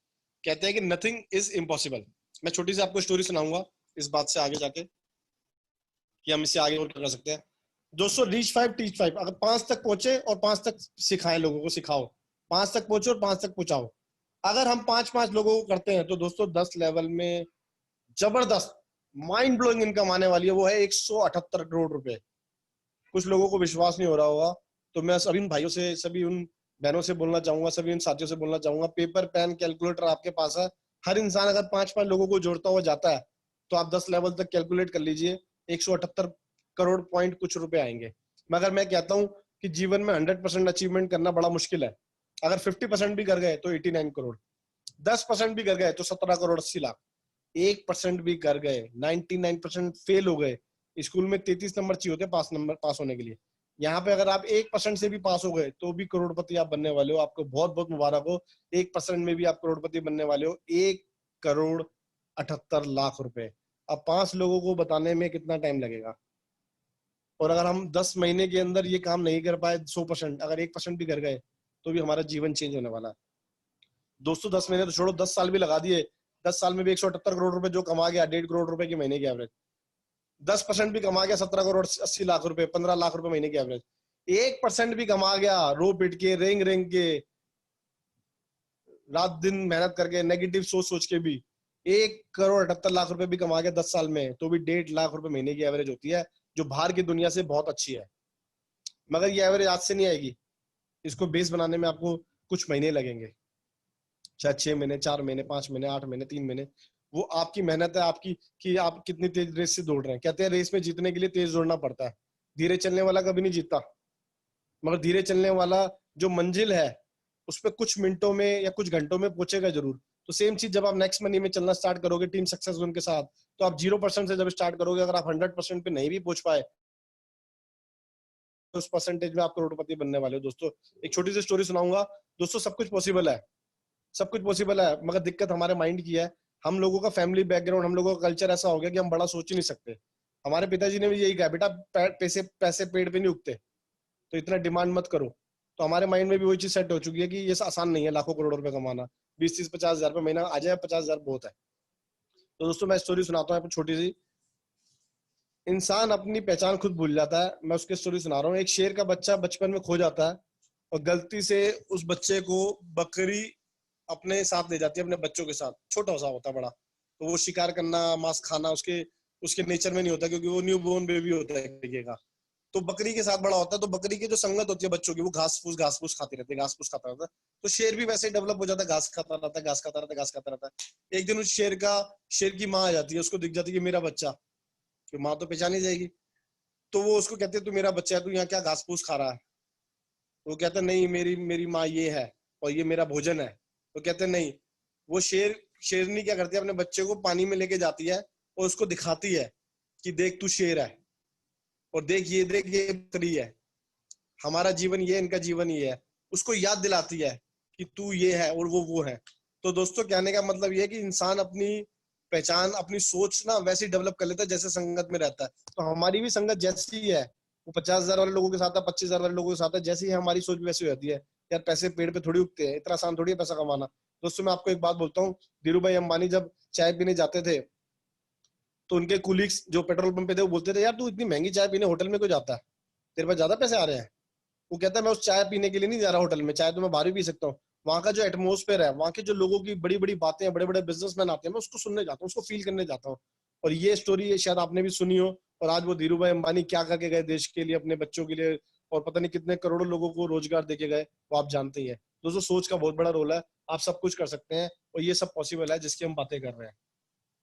कहते हैं कि नथिंग इज इम्पॉसिबल। मैं छोटी सी आपको स्टोरी सुनाऊंगा इस बात से आगे जाके कि हम इससे आगे और क्या कर सकते हैं। दोस्तों रीच 5 टीच 5, अगर 5 तक पहुंचे और 5 तक सिखाएं, लोगों को सिखाओ, 5 तक पहुंचे और 5 तक पहुंचाओ। अगर हम 5 लोगों को करते हैं तो दोस्तों 10 लेवल में जबरदस्त माइंड ब्लोइंग इनकम आने वाली है, वो है 178 करोड़ रुपए। कुछ लोगों को विश्वास नहीं हो रहा होगा, तो मैं सभी उन भाइयों से, सभी उन बहनों से बोलना चाहूंगा, सभी उन साथियों से बोलना चाहूंगा, पेपर पेन कैलकुलेटर आपके पास है। हर इंसान अगर 5 लोगों को जोड़ता हुआ जाता है तो आप 10 लेवल तक कैलकुलेट कर लीजिए, 178 करोड़ पॉइंट कुछ रुपए आएंगे। मगर मैं कहता हूं कि जीवन में 100% अचीवमेंट करना बड़ा मुश्किल है। अगर 50% भी कर गए तो 89 करोड़, 10% भी कर गए तो 17,80,00,000, 1% भी कर गए, 99% फेल हो गए। स्कूल में 33 नंबर चाहिए होते पास होने के लिए। यहाँ पे अगर आप 1% से भी पास हो गए तो भी करोड़पति आप बनने वाले हो। आपको बहुत बहुत मुबारक हो, 1% में भी आप करोड़पति बनने वाले हो। 1,78,00,000 रुपए। अब 5 लोगों को बताने में कितना टाइम लगेगा? और अगर हम 10 महीने के अंदर ये काम नहीं कर पाए 100%, अगर 1% भी कर गए तो भी हमारा जीवन चेंज होने वाला है। दोस्तों 10 महीने तो छोड़ो, 10 साल भी लगा दिए, 10 साल में भी 178 करोड़ रुपए जो कमा गया, 1.5 करोड़ रुपए की महीने की एवरेज, 10% भी कमा गया 17,80,00,000 रुपए, 15 लाख रुपए महीने की एवरेज। 1% भी कमा गया रो पिट के, रेंग रेंग के, रात दिन मेहनत करके, नेगेटिव सोच सोच के भी 1,78,00,000 रुपए भी कमा गया 10 साल में, तो भी 1.5 लाख रुपए महीने की एवरेज होती है, जो बाहर की दुनिया से बहुत अच्छी है। मगर ये एवरेज आज से नहीं आएगी, इसको बेस बनाने में आपको कुछ महीने लगेंगे, शायद 6 महीने, 4 महीने, 5 महीने, 8 महीने, 3 महीने। वो आपकी मेहनत है आपकी कि आप कितनी तेज रेस से दौड़ रहे हैं। कहते हैं रेस में जीतने के लिए तेज दौड़ना पड़ता है, धीरे चलने वाला कभी नहीं जीतता। मगर धीरे चलने वाला जो मंजिल है उस पर कुछ मिनटों में या कुछ घंटों में पहुंचेगा जरूर। तो सेम चीज जब आप नेक्स्ट मनी में चलना स्टार्ट करोगे टीम सक्सेस जोन के साथ, तो आप 0% से जब स्टार्ट करोगे, अगर आप 100% पे नहीं भी पहुंच पाए तो उस परसेंटेज में आप करोड़पति बनने वाले हो। दोस्तों एक छोटी सी स्टोरी सुनाऊंगा। दोस्तों सब कुछ पॉसिबल है, सब कुछ पॉसिबल है, मगर दिक्कत हमारे माइंड की है। हम लोगों का फैमिली बैकग्राउंड, हम लोगों का कल्चर ऐसा हो गया कि हम बड़ा सोच ही नहीं सकते। हमारे पिताजी ने भी यही कहा, बेटा पैसे पैसे पेड़ पे नहीं उगते, तो इतना डिमांड मत करो। तो हमारे माइंड में भी वही चीज सेट हो चुकी है कि ये आसान नहीं है लाखों करोड़ रुपए कमाना। 20-30-50 हजार रुपए महीना आ जाए, 50 हजार बहुत है। तो दोस्तों मैं स्टोरी सुनाता हूँ छोटी सी। इंसान अपनी पहचान खुद भूल जाता है। मैं उसकी स्टोरी सुना रहा हूँ। एक शेर का बच्चा बचपन में खो जाता है और गलती से उस बच्चे को बकरी अपने साथ ले जाती है, अपने बच्चों के साथ। छोटा सा होता बड़ा, तो वो शिकार करना, मांस खाना उसके उसके नेचर में नहीं होता, क्योंकि वो न्यू बोर्न बेबी होता है एक तरीके का। तो बकरी के साथ बड़ा होता है, तो बकरी की जो संगत होती है बच्चों की, वो घास फूस खाती रहती है, घास फूस खाता रहता है। तो शेर भी वैसे ही डेवलप हो जाता है, घास खाता रहता है, घास खाता रहता है, घास खाता रहता है। एक दिन उस शेर की माँ आ जाती है, उसको दिख जाती है कि मेरा बच्चा, कि माँ तो पहचानी जाएगी। तो वो उसको कहती है तू मेरा बच्चा है, तू यहाँ क्या घास फूस खा रहा है। तो वो कहता है नहीं, मेरी मेरी माँ ये है और ये मेरा भोजन है। तो कहते नहीं। वो शेरनी क्या करती है, अपने बच्चे को पानी में लेके जाती है और उसको दिखाती है कि देख तू शेर है, और देख ये बकरी है, हमारा जीवन ये, इनका जीवन ये है। उसको याद दिलाती है कि तू ये है और वो है। तो दोस्तों कहने का मतलब ये है कि इंसान अपनी पहचान, अपनी सोच ना वैसे डेवलप कर लेता है जैसे संगत में रहता है। तो हमारी भी संगत जैसी ही है, वो 50 हजार वाले लोगों के साथ है, 25 हजार वाले लोगों के साथ है, जैसी है हमारी सोच भी वैसी हो जाती है। यार पैसे पेड़ पे थोड़ी उगते हैं, इतना आसान थोड़ी है पैसा कमाना। दोस्तों मैं आपको एक बात बोलता हूँ, धीरू भाई अंबानी जब चाय पीने जाते थे, तो उनके कुलीग्स जो पेट्रोल पंप पे थे वो बोलते थे, यार तू इतनी महंगी चाय पीने होटल में क्यों जाता है, तेरे पास ज्यादा पैसे आ रहे हैं। वो कहता है मैं उस चाय पीने के लिए नहीं जा रहा होटल में, चाय तो मैं बाहर भी पी सकता हूँ। वहां का जो एटमोस्फेयर है, वहां के जो लोगों की बड़ी बड़ी बातें हैं, बड़े बड़े बिजनेसमैन आते हैं, मैं उसको सुनने जाता हूँ, उसको फील करने जाता हूँ। और ये स्टोरी शायद आपने भी सुनी हो। और आज वो धीरू भाई अंबानी क्या करके गए देश के लिए, अपने बच्चों के लिए, और पता नहीं कितने करोड़ों लोगों को रोजगार देके गए, वो आप जानते ही है। दोस्तों सोच का बहुत बड़ा रोल है, आप सब कुछ कर सकते हैं, और ये सब पॉसिबल है जिसकी हम बातें कर रहे हैं।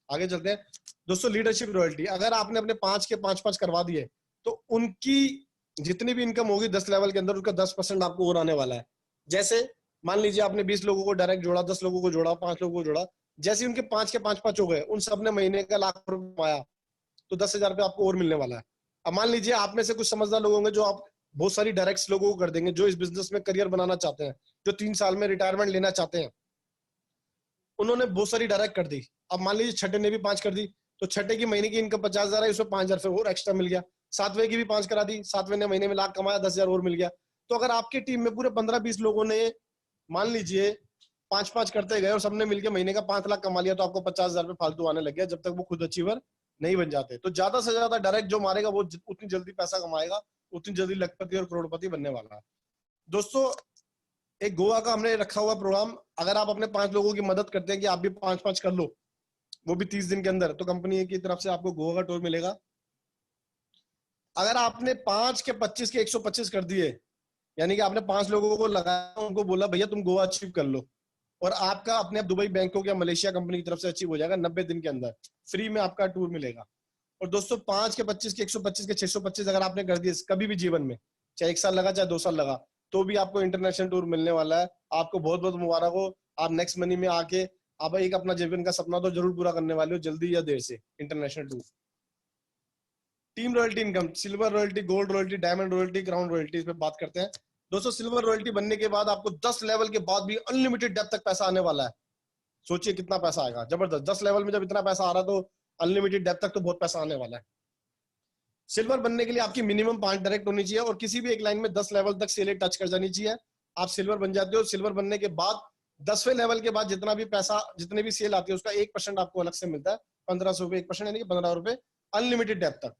आगे चलते हैं। दोस्तों लीडरशिप रॉयल्टी, अगर आपने अपने 5 के 5 करवा दिए, तो उनकी जितनी भी इनकम होगी 10 लेवल के अंदर, उसका 10% आपको और आने वाला है। जैसे मान लीजिए आपने 20 लोगों को डायरेक्ट जोड़ा, 10 लोगों को जोड़ा, 5 लोगों को जोड़ा। जैसे उनके 5 के 5 हो गए, उन सब ने महीने का लाख रुपए कमाया, तो 10 हजार रुपये आपको और मिलने वाला है। अब मान लीजिए आप में से कुछ समझदार लोग होंगे जो आप बहुत सारी डायरेक्ट लोगों को कर देंगे, जो इस बिजनेस में करियर बनाना चाहते हैं, जो 3 साल में रिटायरमेंट लेना चाहते हैं, उन्होंने बहुत सारी डायरेक्ट कर दी। अब मान लीजिए छठे ने भी 5 कर दी, तो छठे की महीने की इनकम 50 हजार है, उसमें 5 हजार फिर और एक्स्ट्रा मिल गया। 7वें की भी 5 करा दी, 7वें ने महीने में लाख कमाया, 10 हजार और मिल गया। तो अगर आपकी टीम में पूरे 15-20 लोगों ने मान लीजिए 5-5 करते गए और सबने मिलकर महीने का 5 लाख कमा लिया, तो आपको 50 हजार रुपये फालतू आने लग गया, जब तक वो खुद अचीवर नहीं बन जाते। तो ज्यादा से ज्यादा डायरेक्ट जो मारेगा वो उतनी जल्दी पैसा कमाएगा, उतनी जल्दी लखपति और करोड़पति बनने वाला है। दोस्तों एक गोवा का हमने रखा हुआ प्रोग्राम, अगर आप अपने 5 लोगों की मदद करते हैं कि आप भी 5-5 कर लो, वो भी 30 दिन के अंदर, तो कंपनी की तरफ से आपको गोवा का टूर मिलेगा। अगर आपने 5 के 25 के 125 कर दिए, यानी कि आपने 5 लोगों को लगाया, उनको बोला भैया तुम गोवा अचीव कर लो, और आपका अपने आप दुबई, बैंकॉक या मलेशिया कंपनी की तरफ से अचीव हो जाएगा 90 दिन के अंदर, फ्री में आपका टूर मिलेगा। और दोस्तों 5 के 25 के 125 के 625 अगर आपने कर दिए कभी भी जीवन में, चाहे 1 साल लगा चाहे 2 साल लगा, तो भी आपको इंटरनेशनल टूर मिलने वाला है। आपको बहुत बहुत मुबारक हो। आप नेक्स्ट मनी में आके आप एक अपना जीवन का सपना तो जरूर पूरा करने वाले हो, जल्दी या देर से, international tour. Team royalty income, silver royalty, gold royalty, diamond royalty, crown royalty, इस पे बात करते हैं। दोस्तों सिल्वर रॉयल्टी बनने के बाद आपको 10 लेवल के बाद भी अनलिमिटेड डेप्थ तक पैसा आने वाला है। सोचिए कितना पैसा आएगा, जबरदस्त। 10 लेवल में जब इतना पैसा आ रहा है, तो अनलिमिटेड डेप्थ तक तो बहुत पैसा आने वाला है। सिल्वर बनने के लिए आपकी मिनिमम 5 डायरेक्ट होनी चाहिए, और किसी भी एक लाइन में 10 लेवल तक सेल टच कर जानी चाहिए। आप सिल्वर बन जाते हो। सिल्वर बनने के बाद 10वें लेवल के बाद जितना भी पैसा, जितने भी सेल आती है, उसका 1% आपको अलग से मिलता है। 1500 रुपए 1%, यानी कि 15 रुपए अनलिमिटेड डेप्थ तक।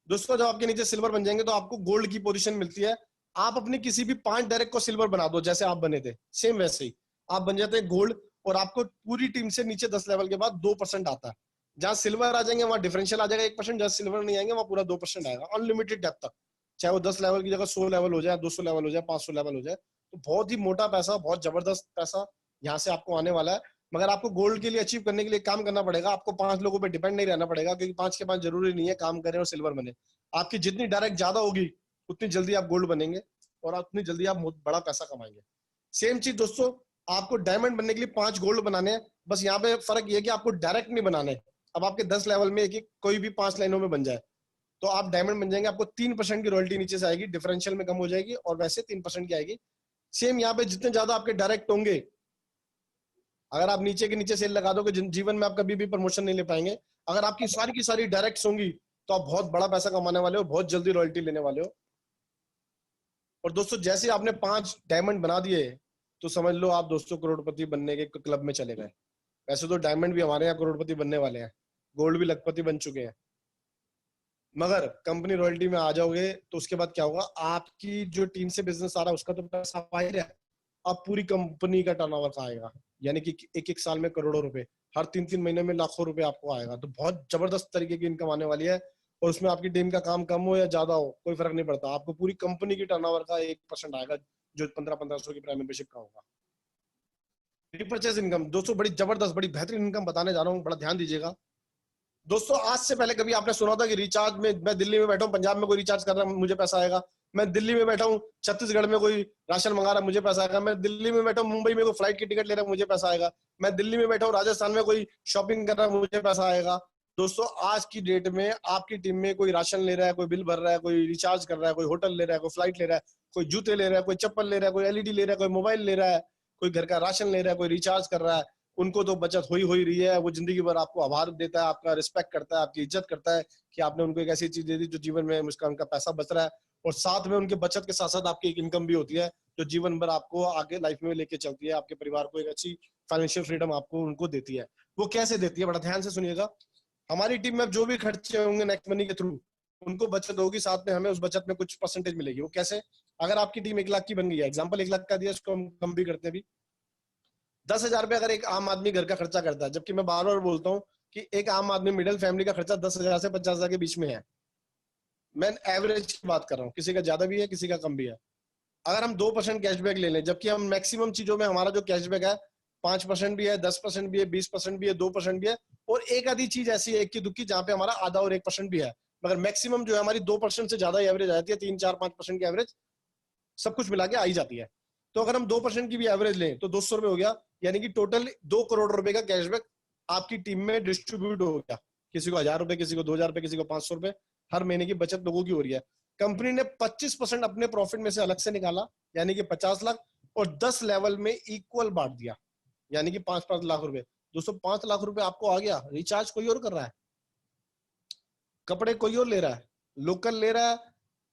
दोस्तों जब आपके नीचे सिल्वर बन जाएंगे, तो आपको गोल्ड की पोजीशन मिलती है। आप अपने किसी भी 5 डायरेक्ट को सिल्वर बना दो, जैसे आप बने थे, सेम वैसे ही आप बन जाते हैं गोल्ड। और आपको पूरी टीम से नीचे 10 लेवल के बाद 2% आता है। जहां सिल्वर आ जाएंगे वहां डिफरेंशियल आ जाएगा 1%, जहां सिल्वर नहीं आएंगे वहां पूरा 2% आएगा, अनलिमिटेड डेप्थ तक। चाहे वो 10 लेवल की जगह 100 लेवल हो जाए, 200 लेवल हो जाए, 500 लेवल हो जाए, तो बहुत ही मोटा पैसा, बहुत जबरदस्त पैसा यहाँ से आपको आने वाला है। मगर आपको गोल्ड के लिए अचीव करने के लिए काम करना पड़ेगा। आपको 5 लोगों पर डिपेंड नहीं रहना पड़ेगा, क्योंकि 5 के 5 जरूरी नहीं है काम करें और सिल्वर बने। आपकी जितनी डायरेक्ट ज्यादा होगी, उतनी जल्दी आप गोल्ड बनेंगे। और उतनी जल्दी आप बहुत बड़ा पैसा कमाएंगे। सेम चीज दोस्तों, आपको डायमंड बनने के लिए 5 गोल्ड बनाने हैं, बस यहाँ पे फर्क ये है कि आपको डायरेक्ट नहीं बनाने। अब आपके 10 लेवल में एक कोई भी 5 लाइनों में बन जाए तो आप डायमंड बन जाएंगे, आपको 3% की रॉयल्टी नीचे से आएगी, डिफरेंशियल में कम हो जाएगी और वैसे 3% की आएगी। सेम यहाँ पे जितने ज्यादा आपके डायरेक्ट होंगे, अगर आप नीचे के नीचे सेल लगा दोगे जीवन में आप कभी भी प्रमोशन नहीं ले पाएंगे। अगर आपकी सारी की सारी डायरेक्ट होंगी तो आप बहुत बड़ा पैसा कमाने वाले हो, बहुत जल्दी रॉयल्टी लेने वाले हो। और दोस्तों जैसे आपने 5 डायमंड बना दिए तो समझ लो आप दोस्तों करोड़पति बनने के क्लब में चले गए। वैसे तो डायमंड भी हमारे यहाँ करोड़पति बनने वाले हैं, गोल्ड भी लखपति बन चुके हैं, मगर कंपनी रॉयल्टी में आ जाओगे तो उसके बाद क्या होगा, आपकी जो टीम से बिजनेस आ रहा है उसका तो पैसा आ ही रहा है, अब पूरी कंपनी का टर्नओवर आएगा, यानी कि एक एक साल में करोड़ों रुपए, हर 3-3 महीने में लाखों रुपए आपको आएगा। तो बहुत जबरदस्त तरीके की इनकम आने वाली है। और उसमें आपकी टीम का काम कम हो या ज्यादा हो कोई फर्क नहीं पड़ता, आपको पूरी कंपनी की टर्नओवर का 1% आएगा, जो 1500 की प्राइम मेंबरशिप का होगा। रिपर्चेज इनकम दोस्तों बड़ी जबरदस्त, बड़ी बेहतरीन इनकम बताने जा रहा हूँ, बड़ा ध्यान दीजिएगा दोस्तों। आज से पहले कभी आपने सुना था कि रिचार्ज में, मैं दिल्ली में बैठा हूँ, पंजाब में कोई रिचार्ज कर रहा है मुझे पैसा आएगा, मैं दिल्ली में बैठा हूँ छत्तीसगढ़ में कोई राशन मंगा रहा है मुझे पैसा आएगा, मैं दिल्ली में बैठा हूँ मुंबई में कोई फ्लाइट की टिकट ले रहा है मुझे पैसा आएगा, मैं दिल्ली में बैठा हूँ राजस्थान में कोई शॉपिंग कर रहा है मुझे पैसा आएगा। दोस्तों आज की डेट में आपकी टीम में कोई राशन ले रहा है, कोई बिल भर रहा है, कोई रिचार्ज कर रहा है, कोई होटल ले रहा है, कोई फ्लाइट ले रहा है, कोई जूते ले रहा है, कोई चप्पल ले रहा है, कोई एलईडी ले रहा है, कोई मोबाइल ले रहा है, कोई घर का राशन ले रहा है, कोई रिचार्ज कर रहा है, उनको तो बचत हो ही रही है। वो जिंदगी भर आपको आभार देता है, आपका रिस्पेक्ट करता है, आपकी इज्जत करता है कि आपने उनको एक ऐसी चीज दे दी जो जीवन में उसका उनका पैसा बच रहा है, और साथ में उनके बचत के साथ साथ आपकी एक इनकम भी होती है जो जीवन भर आपको आगे लाइफ में लेके चलती है, आपके परिवार को एक अच्छी फाइनेंशियल फ्रीडम आपको उनको देती है। वो कैसे देती है, बड़ा ध्यान से सुनिएगा। हमारी टीम में जो भी खर्चे होंगे नेक्स्ट मनी के थ्रू उनको बचत होगी, साथ में हमें उस बचत में कुछ परसेंटेज मिलेगी। वो कैसे, अगर आपकी टीम 1 लाख की बन गई है, एग्जाम्पल 1 लाख का दिया, इसको हम कम भी करते हैं अभी, 10,000 रुपए अगर एक आम आदमी घर का खर्चा करता है, जबकि मैं बार बार बोलता हूँ कि एक आम आदमी मिडिल फैमिली का खर्चा 10,000 से 50,000 के बीच में है, मैं एवरेज की बात कर रहा हूँ, किसी का ज्यादा भी है किसी का कम भी है। अगर हम 2% कैशबैक ले लें, जबकि हम मैक्सिमम चीजों में हमारा जो कैशबैक है 5% भी है, 10% भी है, 20% भी है, 2% भी है, और एक आधी चीज ऐसी है एक की दुक्की जहां पे हमारा आधा और 1% भी है, मगर मैक्सिमम जो है हमारी 2% से ज्यादा एवरेज आ जाती है, 3-4-5% की एवरेज सब कुछ मिला के आई जाती है। तो अगर हम 2% की भी एवरेज लें तो 200 रुपए हो गया, यानी कि टोटल 2 करोड़ रुपए का कैशबैक आपकी टीम में डिस्ट्रीब्यूट हो गया, किसी को 1,000 रुपए, किसी को 2,000 रुपए, किसी को 500 रुपए, हर महीने की बचत लोगों की हो रही है। कंपनी ने 25% अपने प्रॉफिट में से अलग से निकाला, यानी कि 50 लाख, और 10 लेवल में इक्वल बांट दिया, यानी कि 5-5 लाख रुपए। दोस्तों 5 लाख रुपए आपको आ गया, रिचार्ज कोई और कर रहा है, कपड़े कोई और ले रहा है, लोकल ले रहा है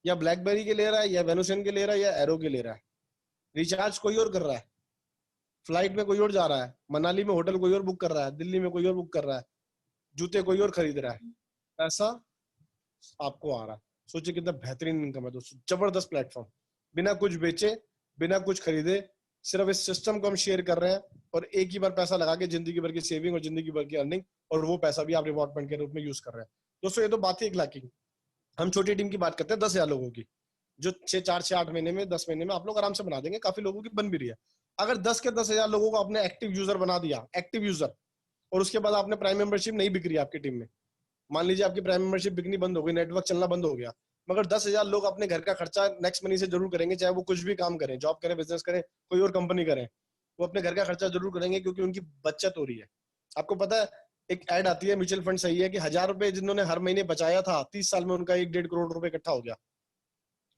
या ब्लैकबेरी के ले रहा है या वेनुसन के ले रहा है या एरो के ले रहा है, रिचार्ज कोई और कर रहा है, फ्लाइट में कोई और जा रहा है, मनाली में होटल कोई और बुक कर रहा है, दिल्ली में कोई और बुक कर रहा है, जूते कोई और खरीद रहा है, पैसा आपको आ रहा है। सोचिए कितना बेहतरीन इनकम है दोस्तों, जबरदस्त प्लेटफॉर्म, बिना कुछ बेचे, बिना कुछ खरीदे, सिर्फ इस सिस्टम को हम शेयर कर रहे हैं और एक ही बार पैसा लगा के जिंदगी भर की सेविंग और जिंदगी भर की अर्निंग, और वो पैसा भी आप रिवॉर्ड पॉइंट के रूप में यूज कर रहे हैं। दोस्तों ये तो बात है 1 लाख की, हम छोटी टीम की बात करते हैं 10,000 लोगों की, जो 4 से 8 महीने में, 10 महीने में आप लोग आराम से बना देंगे, काफी लोगों की बन भी रही है। अगर 10 के 10,000 लोगों को आपने एक्टिव यूजर बना दिया, एक्टिव यूजर, और उसके बाद आपने प्राइम मेंबरशिप नहीं बिक रही आपकी टीम में, मान लीजिए आपकी प्राइम मेंबरशिप बिकनी बंद हो गई, नेटवर्क चलना बंद हो गया, मगर 10,000 लोग अपने घर का खर्चा नेक्स्ट मनी से जरूर करेंगे, चाहे वो कुछ भी काम करें, जॉब करें, बिजनेस करें, कोई और कंपनी करें, वो अपने घर का खर्चा जरूर करेंगे क्योंकि उनकी बचत हो रही है। आपको पता है एक ऐड आती है म्यूचुअल फंड सही है कि 1,000 रुपए जिन्होंने हर महीने बचाया था, 30 साल में उनका 1-1.5 करोड़ रुपए इकट्ठा हो गया,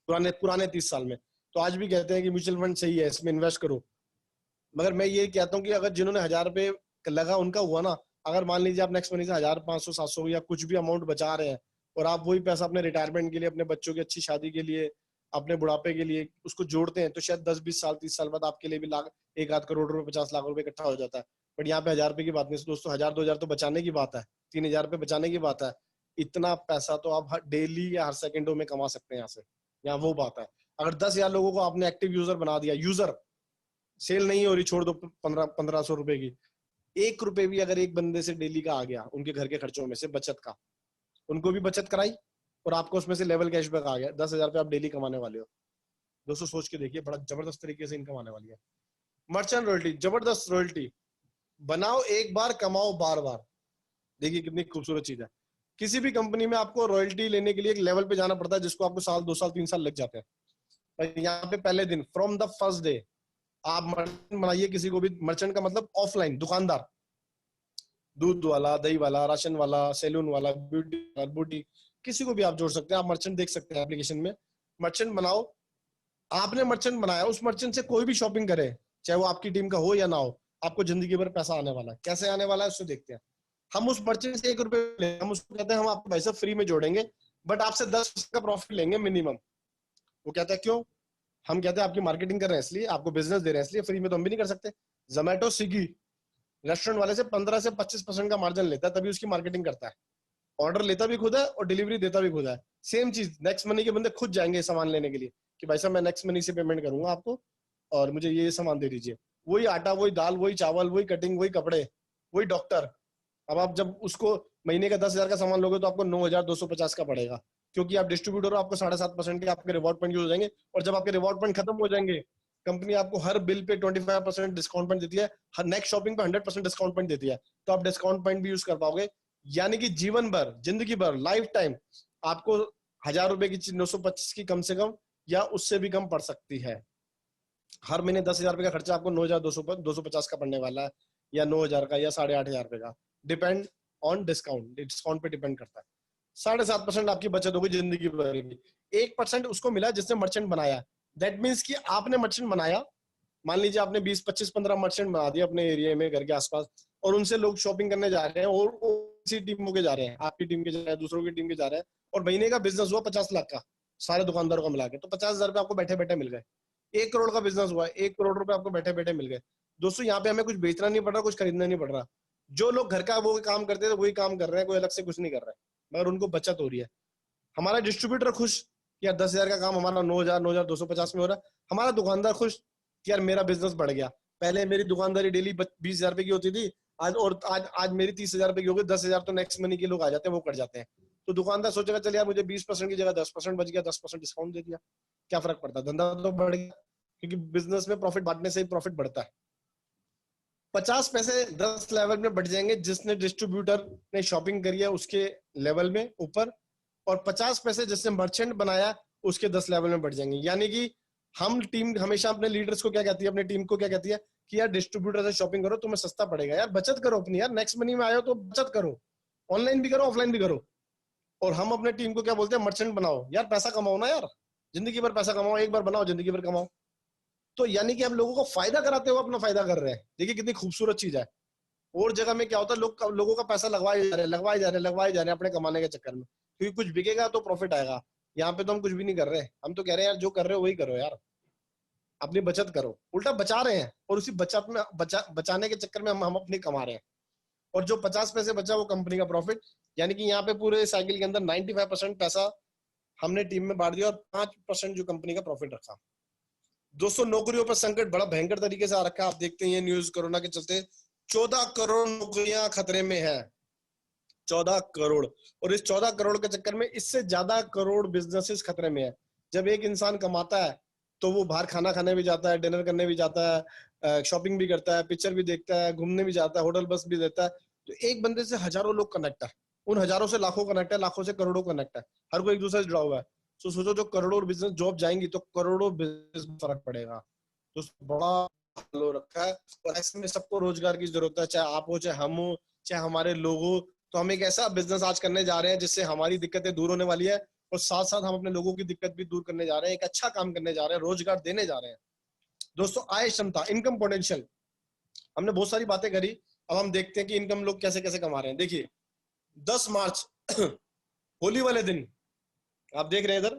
पुराने पुराने 30 साल में। तो आज भी कहते हैं कि म्यूचुअल फंड सही है, इसमें इन्वेस्ट करो, मगर मैं ये कहता हूँ कि अगर जिन्होंने 1,000 रुपए लगा उनका हुआ ना, अगर मान लीजिए आप नेक्स्ट मनी से 1,000, 500, 700 या कुछ भी अमाउंट बचा रहे हैं, और आप वही पैसा अपने रिटायरमेंट के लिए, अपने बच्चों की अच्छी शादी के लिए, अपने बुढ़ापे के लिए उसको जोड़ते हैं, तो शायद 10-20 साल, 30 साल बाद आपके लिए भी लाख, 1-1.5 करोड़ रुपए, 50 लाख रुपए इकट्ठा हो जाता है। बट यहाँ पे 1,000 रुपए की बात नहीं दोस्तों, 1,000-2,000 तो बचाने की बात है, 3,000 रुपए बचाने की बात है। इतना पैसा तो आप डेली या हर सेकंडों में कमा सकते हैं यहाँ से, यहाँ वो बात है। अगर 10,000 लोगों को आपने एक्टिव यूजर बना दिया, यूजर सेल नहीं हो रही, छोड़ दो 1500 रुपए की, 1 रुपए भी अगर एक बंदे से डेली का आ गया उनके घर के खर्चों में से बचत का, उनको भी बचत कराई और आपको उसमें से लेवल कैशबैक आ गया, 10,000 रुपए आप डेली कमाने वाले हो। दोस्तों सोच के देखिए, बड़ा जबरदस्त तरीके से इनकम आने वाली है। मर्चेंट रॉयल्टी, जबरदस्त रॉयल्टी, बनाओ एक बार, कमाओ बार बार। देखिए कितनी खूबसूरत चीज है। किसी भी कंपनी में आपको रॉयल्टी लेने के लिए एक लेवल पे जाना पड़ता है जिसको आपको साल, 2 साल, 3 साल लग जाते हैं, और यहाँ पे पहले दिन फ्रॉम द फर्स्ट डे आप मर्चेंट बनाइए किसी को भी। मर्चेंट का मतलब ऑफलाइन दुकानदार, दूध वाला, दही वाला, राशन वाला, सैलून वाला, ब्यूटी बूटी, किसी को भी आप जोड़ सकते हैं। आप मर्चेंट देख सकते हैं एप्लीकेशन में। मर्चेंट बनाओ। आपने मर्चेंट बनाया, उस मर्चेंट से कोई भी शॉपिंग करे, चाहे वो आपकी टीम का हो या ना हो, आपको जिंदगी भर पैसा आने वाला है। कैसे आने वाला है उसको देखते हैं। हम उस मर्चेंट से 1 रुपए हम उसको कहते हैं हम आपको पैसा फ्री में जोड़ेंगे, बट आपसे 10 का प्रॉफिट लेंगे मिनिमम। वो कहता है क्यों? हम कहते हैं आपकी मार्केटिंग कर रहे हैं इसलिए, आपको बिजनेस दे रहे हैं इसलिए, फ्री में तो हम भी नहीं कर सकते। जोमेटो, स्विगी रेस्टोरेंट वाले से 15 से 25% का मार्जिन लेता है, तभी उसकी मार्केटिंग करता है। ऑर्डर लेता भी खुद है और डिलीवरी देता भी खुद है। सेम चीज नेक्स्ट मनी के बंदे खुद जाएंगे सामान लेने के लिए कि भाई साहब मैं नेक्स्ट मनी से पेमेंट करूंगा आपको और मुझे ये सामान दे दीजिए। वही आटा, वही दाल, वही चावल, वही कटिंग, वही कपड़े, वही डॉक्टर। अब आप जब उसको महीने का 10,000 का सामान लोगे तो आपको 9,250 का पड़ेगा, क्योंकि आप डिस्ट्रीब्यूटर हो, आपको 7.5% के आपके रिवॉर्ड पॉइंट यूज हो जाएंगे। और जब आपके रिवॉर्ड पॉइंट खत्म हो जाएंगे, कंपनी आपको हर बिल पे 25% डिस्काउंट पॉइंट देती है, हर नेक्स्ट शॉपिंग पे 100% डिस्काउंट पॉइंट देती है। तो आप डिस्काउंट पॉइंट भी यूज कर पाओगे। यानी कि जीवन भर, जिंदगी भर, लाइफ टाइम आपको 1,000 रुपए की चीज 925 की कम से कम या उससे भी कम पड़ सकती है। हर महीने 10,000 रुपए का खर्चा आपको 9,250 का पड़ने वाला है, या 9,000 का, या 8,500 रुपए का। डिपेंड ऑन डिस्काउंट, डिस्काउंट पे डिपेंड करता है। 7.5% आपकी बचत होगी जिंदगी भर की। 1% उसको मिला जिसने मर्चेंट बनाया। दैट मीन्स कि आपने मर्चेंट बनाया, मान लीजिए आपने 20, 25, 15 मर्चेंट बना दिया अपने एरिया में, घर के आसपास, और उनसे लोग शॉपिंग करने जा रहे हैं, और उसी टीमों के जा रहे हैं, आपकी टीम के जा रहे हैं, दूसरों की टीम के जा रहे हैं, और महीने का बिजनेस हुआ 50 लाख का सारे दुकानदारों का मिला के, तो 50,000 रुपए आपको बैठे बैठे मिल गए। 1 करोड़ का बिजनेस हुआ, 1 करोड़ रुपए आपको बैठे बैठे मिल गए। दोस्तों यहाँ पे हमें कुछ बेचना नहीं पड़ रहा, कुछ खरीदना नहीं पड़ रहा। जो लोग घर का वो काम करते थे वही काम कर रहे हैं, कोई अलग से कुछ नहीं कर रहा है, मगर उनको बचत हो रही है। हमारा डिस्ट्रीब्यूटर खुश कि यार 10,000 का काम हमारा 9,000, 9,250 में हो रहा है। हमारा दुकानदार खुश कि यार मेरा बिजनेस बढ़ गया। पहले मेरी दुकानदारी डेली 20,000 रुपए की होती थी, आज मेरी 30,000 रुपए की हो गई। 10,000 तो नेक्स्ट मनी के लोग आ जाते हैं, वो कर जाते हैं। तो दुकानदार सोचेगा चल यार मुझे 20% की जगह 10% बच गया, 10% डिस्काउंट दे दिया, क्या फर्क पड़ता है, धंधा तो बढ़ गया। क्योंकि बिजनेस में प्रॉफिट बांटने से ही प्रॉफिट बढ़ता है। 50 पैसे 10 लेवल में बढ़ जाएंगे जिसने डिस्ट्रीब्यूटर ने शॉपिंग करी है उसके लेवल में ऊपर, और 50 पैसे जिसने मर्चेंट बनाया उसके 10 लेवल में बढ़ जाएंगे। यानी कि हम टीम हमेशा अपने लीडर्स को क्या कहती है, अपने टीम को क्या कहती है कि यार डिस्ट्रीब्यूटर से शॉपिंग करो, तुम्हें सस्ता पड़ेगा। यार बचत करो अपनी, यार नेक्स्ट मनी में आए हो तो बचत करो, ऑनलाइन भी करो, ऑफलाइन भी करो। और हम अपने टीम को क्या बोलते हैं, मर्चेंट बनाओ। यार पैसा कमाओ ना यार, जिंदगी भर पैसा कमाओ, एक बार बनाओ जिंदगी भर कमाओ। तो यानी कि हम लोगों को फायदा कराते हुए अपना फायदा कर रहे हैं। देखिए कितनी खूबसूरत चीज है। और जगह में क्या होता है, लोगों का पैसा लगवाए जा रहे हैं, लगवाए जा रहे हैं, लगवाए जा रहे हैं अपने कमाने के चक्कर में, क्योंकि कुछ बिकेगा तो प्रॉफिट आएगा। यहाँ पे तो हम कुछ भी नहीं कर रहे, हम तो कह रहे हैं यार जो कर रहे हो वही करो यार, अपनी बचत करो। उल्टा बचा रहे हैं, और उसी बचत में बचाने के चक्कर में हम अपनी कमा रहे हैं। और जो 50 पैसे बचा वो कंपनी का प्रॉफिट। यानी कि यहाँ पे पूरे साइकिल के अंदर 95% पैसा हमने टीम में बांट दिया, और 5% जो कंपनी का प्रॉफिट रखा। दोस्तों नौकरियों पर संकट बड़ा भयंकर तरीके से आ रखा है। आप देखते हैं ये न्यूज, कोरोना के चलते 14 करोड़ नौकरियां खतरे में है। 14 करोड़। और इस 14 करोड़ के चक्कर में इससे ज्यादा करोड़ बिजनेसेस खतरे में है। जब एक इंसान कमाता है तो वो बाहर खाना खाने भी जाता है, डिनर करने भी जाता है, शॉपिंग भी करता है, पिक्चर भी देखता है, घूमने भी जाता है, होटल बस भी देता है। तो एक बंदे से हजारों लोग कनेक्ट है, उन हजारों से लाखों कनेक्ट है, लाखों से करोड़ों कनेक्ट है, हर कोई एक दूसरे से जुड़ा हुआ है। तो सोचो जो करोड़ों बिजनेस जॉब जाएंगी तो करोड़ों बिजनेस में फर्क पड़ेगा। तो बड़ा हाल हो रखा है। और ऐसे में सबको रोजगार की जरूरत है, चाहे आप हो, चाहे हम हो, चाहे हमारे लोग हो। तो हम एक ऐसा बिजनेस आज करने जा रहे हैं जिससे हमारी दिक्कतें दूर होने वाली है, और साथ साथ हम अपने लोगों की दिक्कत भी दूर करने जा रहे हैं। एक अच्छा काम करने जा रहे हैं, रोजगार देने जा रहे हैं। दोस्तों आय क्षमता, इनकम पोटेंशियल, हमने बहुत सारी बातें करी। अब हम देखते हैं कि इनकम लोग कैसे कैसे कमा रहे हैं। देखिए 10 मार्च होली वाले दिन, आप देख रहे हैं इधर,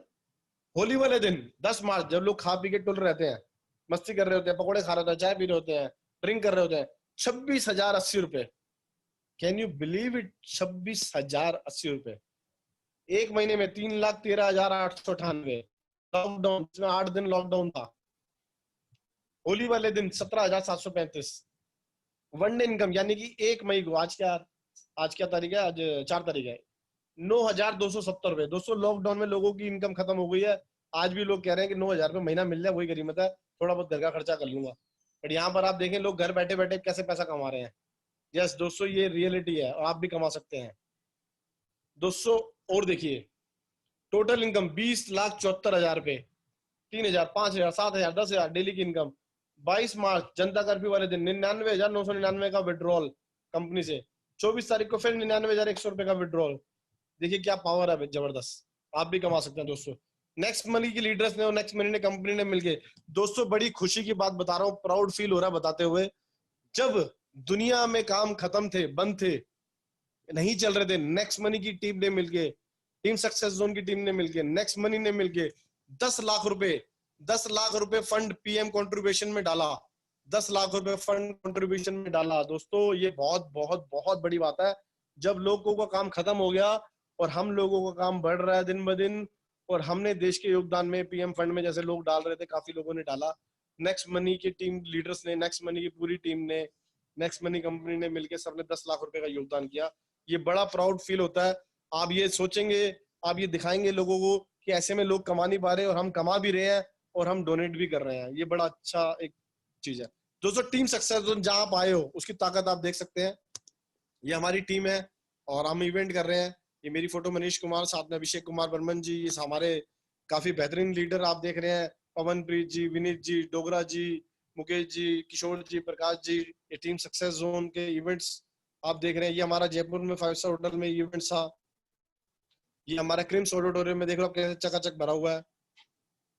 होली वाले दिन 10 मार्च जब लोग खा पी के टुल रहते हैं, मस्ती कर रहे होते हैं, पकौड़े खा रहे होते हैं, चाय पी रहे होते हैं, ड्रिंक कर रहे होते हैं, 26,080 रुपए। Can you believe it? 26,080 रुपए एक महीने में। 3,13,898। लॉकडाउन, इसमें 8 दिन लॉकडाउन था। होली वाले दिन 17,735 वन डे इनकम। यानी कि 1 मई को, आज क्या तारीख है, आज 4 तारीख है, 9,270 रुपए। दोस्तों लॉकडाउन में लोगों की इनकम खत्म हो गई है। आज भी लोग कह रहे हैं कि 9,000 रुपए महीना मिल जाए वही गरीबत है, थोड़ा बहुत घर का खर्चा कर लूंगा। बट यहाँ पर आप देखें लोग घर बैठे बैठे कैसे पैसा कमा रहे हैं। यस दोस्तों ये रियलिटी है, और आप भी कमा सकते हैं दोस्तों। और देखिए टोटल इनकम 20,74,000 रुपए 3,000, 5,000, 7,000, 10,000 डेली की इनकम। 22 मार्च जनता कर्फ्यू वाले दिन 99,999 का विड्रॉल कंपनी से। 24 तारीख को फिर 99,100 रुपए का विड्रॉल। देखिए क्या पावर है, जबरदस्त। आप भी कमा सकते हैं दोस्तों। नेक्स्ट मनी की लीडर्स ने और नेक्स्ट मनी ने कंपनी ने मिलके, दोस्तों बड़ी खुशी की बात बता रहा हूँ, प्राउड फील हो रहा है बताते हुए। जब दुनिया में काम खत्म थे, बंद थे, नहीं चल रहे थे, नेक्स्ट मनी की टीम ने मिलके, टीम सक्सेस जोन की टीम ने मिलके, नेक्स्ट मनी ने मिलके 10 लाख रुपए 10 लाख रुपए फंड पीएम कंट्रीब्यूशन में डाला। 10 लाख रुपए फंड कंट्रीब्यूशन में डाला। दोस्तों ये बहुत बहुत बहुत बड़ी बात है। जब लोगों का काम खत्म हो गया और हम लोगों का काम बढ़ रहा है दिन ब दिन, और हमने देश के योगदान में पीएम फंड में जैसे लोग डाल रहे थे, काफी लोगों ने डाला। नेक्स्ट मनी की टीम लीडर्स ने, नेक्स्ट मनी की पूरी टीम ने, नेक्स्ट मनी कंपनी ने मिलकर सबने 10 लाख रुपए का योगदान किया। ये बड़ा प्राउड फील होता है। आप ये सोचेंगे, आप ये दिखाएंगे लोगों को कि ऐसे में लोग कमा नहीं पा रहे और हम कमा भी रहे हैं और हम डोनेट भी कर रहे हैं। ये बड़ा अच्छा एक चीज है दोस्तों। टीम सक्सेस जोन जहां आप आए हो उसकी ताकत आप देख सकते हैं। ये हमारी टीम है और हम इवेंट कर रहे हैं। ये मेरी फोटो मनीष कुमार, साथ में अभिषेक कुमार बर्मन जी, ये हमारे काफी बेहतरीन लीडर आप देख रहे हैं। पवनप्रीत जी, विनीत जी, डोगरा जी, मुकेश जी, किशोर जी, प्रकाश जी, ये टीम सक्सेस जोन के इवेंट्स आप देख रहे हैं। ये हमारा जयपुर में 5 स्टार होटल में इवेंट था। ये हमारा क्रिम्स ऑडिटोरियम में देख लो कैसे चकाचक भरा हुआ है।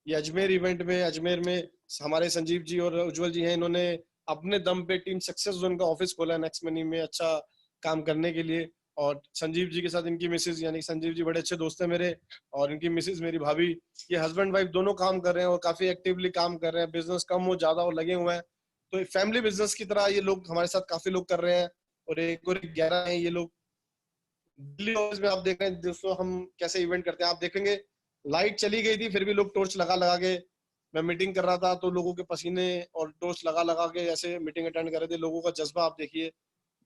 ये अजमेर इवेंट में, अजमेर में हमारे संजीव जी और उज्जवल जी हैं, इन्होंने अपने दम पे टीम सक्सेस जोन का ऑफिस खोला है नेक्स्ट मनी में अच्छा काम करने के लिए। और संजीव जी के साथ इनकी मिसेज, यानी संजीव जी बड़े अच्छे दोस्त हैं मेरे, और इनकी मिसेज मेरी भाभी, ये हस्बैंड वाइफ दोनों काम कर रहे हैं और काफी एक्टिवली काम कर रहे हैं। बिजनेस कम हो ज्यादा हो लगे हुए हैं, तो फैमिली बिजनेस की तरह ये लोग हमारे साथ काफी लोग कर रहे हैं। और एक और 11 है ये लोग दिल्ली ऑफिस में। आप देख रहे हैं दोस्तों हम कैसे इवेंट करते हैं। आप देखेंगे लाइट चली गई थी फिर भी लोग टॉर्च लगा लगा के, मैं मीटिंग कर रहा था तो लोगों के पसीने और टॉर्च लगा लगा के ऐसे मीटिंग अटेंड कर रहे थे। लोगों का जज्बा आप देखिए,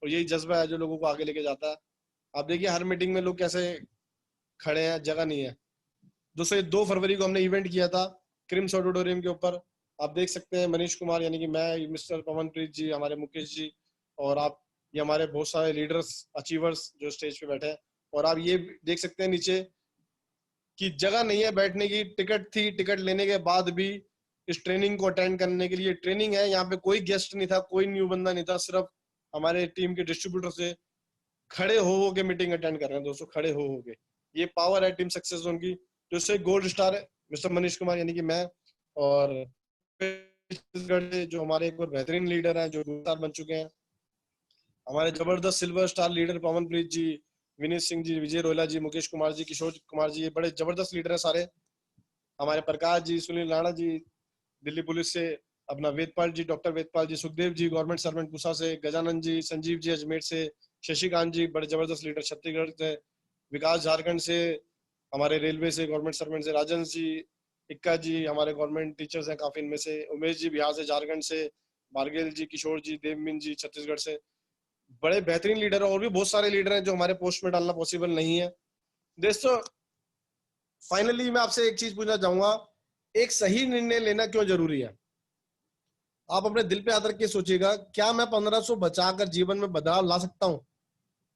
और यही जज्बा है जो लोगों को आगे लेके जाता है। आप देखिए हर मीटिंग में लोग कैसे खड़े हैं, जगह नहीं है। दोस्तों 2 फरवरी को हमने इवेंट किया था क्रिम्स ऑडिटोरियम के ऊपर। आप देख सकते हैं मनीष कुमार यानी कि मैं, मिस्टर पवनप्रीत जी, हमारे मुकेश जी, और आप ये हमारे बहुत सारे लीडर्स, अचीवर्स जो स्टेज पे बैठे हैं। और आप ये देख सकते हैं नीचे कि जगह नहीं है बैठने की, टिकट थी, टिकट लेने के बाद भी इस ट्रेनिंग को अटेंड करने के लिए। ट्रेनिंग है, यहाँ पे कोई गेस्ट नहीं था, कोई न्यू बंदा नहीं था, सिर्फ हमारे टीम के डिस्ट्रीब्यूटर से खड़े हो के मीटिंग अटेंड कर रहे हैं दोस्तों, खड़े हो के। ये पावर है टीम सक्सेस जोन की। जो से गोल्ड स्टार है मिस्टर मनीष कुमार यानी कि मैं, और छत्तीसगढ़ से जो हमारे एक और बेहतरीन लीडर हैं जो गोल्ड स्टार बन चुके हैं, हमारे जबरदस्त सिल्वर स्टार लीडर पवनप्रीत जी, विनीत सिंह जी, विजय रोयला जी, मुकेश कुमार जी, किशोर कुमार जी, ये बड़े जबरदस्त लीडर हैं सारे। हमारे प्रकाश जी, सुनील राणा जी दिल्ली पुलिस से, अपना वेदपाल जी, डॉक्टर वेदपाल जी, सुखदेव जी गवर्नमेंट सर्वेंट पूसा से, गजानंद जी, संजीव जी अजमेर से, शशिकांत जी बड़े जबरदस्त लीडर छत्तीसगढ़ से, विकास झारखंड से, हमारे रेलवे से गवर्नमेंट सर्वेंट से, राजन जी, इक्का जी हमारे गवर्नमेंट टीचर्स हैं काफी इनमें से, उमेश जी बिहार से, झारखंड से, बारगेल जी, किशोर जी, देवमिन जी छत्तीसगढ़ से, बड़े बेहतरीन लीडर है। और भी बहुत सारे लीडर हैं जो हमारे पोस्ट में डालना पॉसिबल नहीं है दोस्तों। फाइनली मैं आपसे एक चीज पूछना चाहूंगा, एक सही निर्णय लेना क्यों जरूरी है? आप अपने दिल पे हाथ रख के सोचिएगा, क्या मैं 1500 बचाकर जीवन में बदलाव ला सकता हूँ?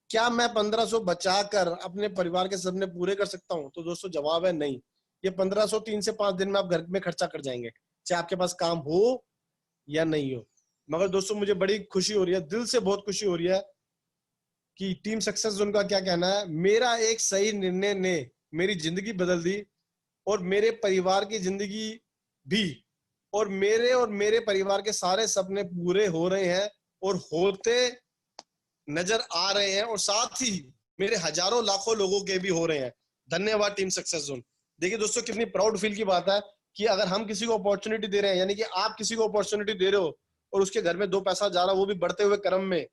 क्या मैं 1500 बचाकर अपने परिवार के सपने पूरे कर सकता हूँ? तो दोस्तों जवाब है नहीं। ये 1500 3 से 5 दिन में आप घर में खर्चा कर जाएंगे, चाहे आपके पास काम हो या नहीं हो। मगर दोस्तों मुझे बड़ी खुशी हो रही है, दिल से बहुत खुशी हो रही है कि टीम सक्सेस जोन का क्या कहना है, मेरा एक सही निर्णय ने मेरी जिंदगी बदल दी और मेरे परिवार की जिंदगी भी, और मेरे परिवार के सारे सपने पूरे हो रहे हैं और होते नजर आ रहे हैं, और साथ ही मेरे हजारों लाखों लोगों के भी हो रहे हैं। धन्यवाद टीम सक्सेस जोन। देखिए दोस्तों कितनी प्राउड फील की बात है कि अगर हम किसी को अपॉर्चुनिटी दे रहे हैं, यानी कि आप किसी को अपॉर्चुनिटी दे रहे हो और उसके घर में 2 पैसा जा रहा, वो भी बढ़ते हुए क्रम में,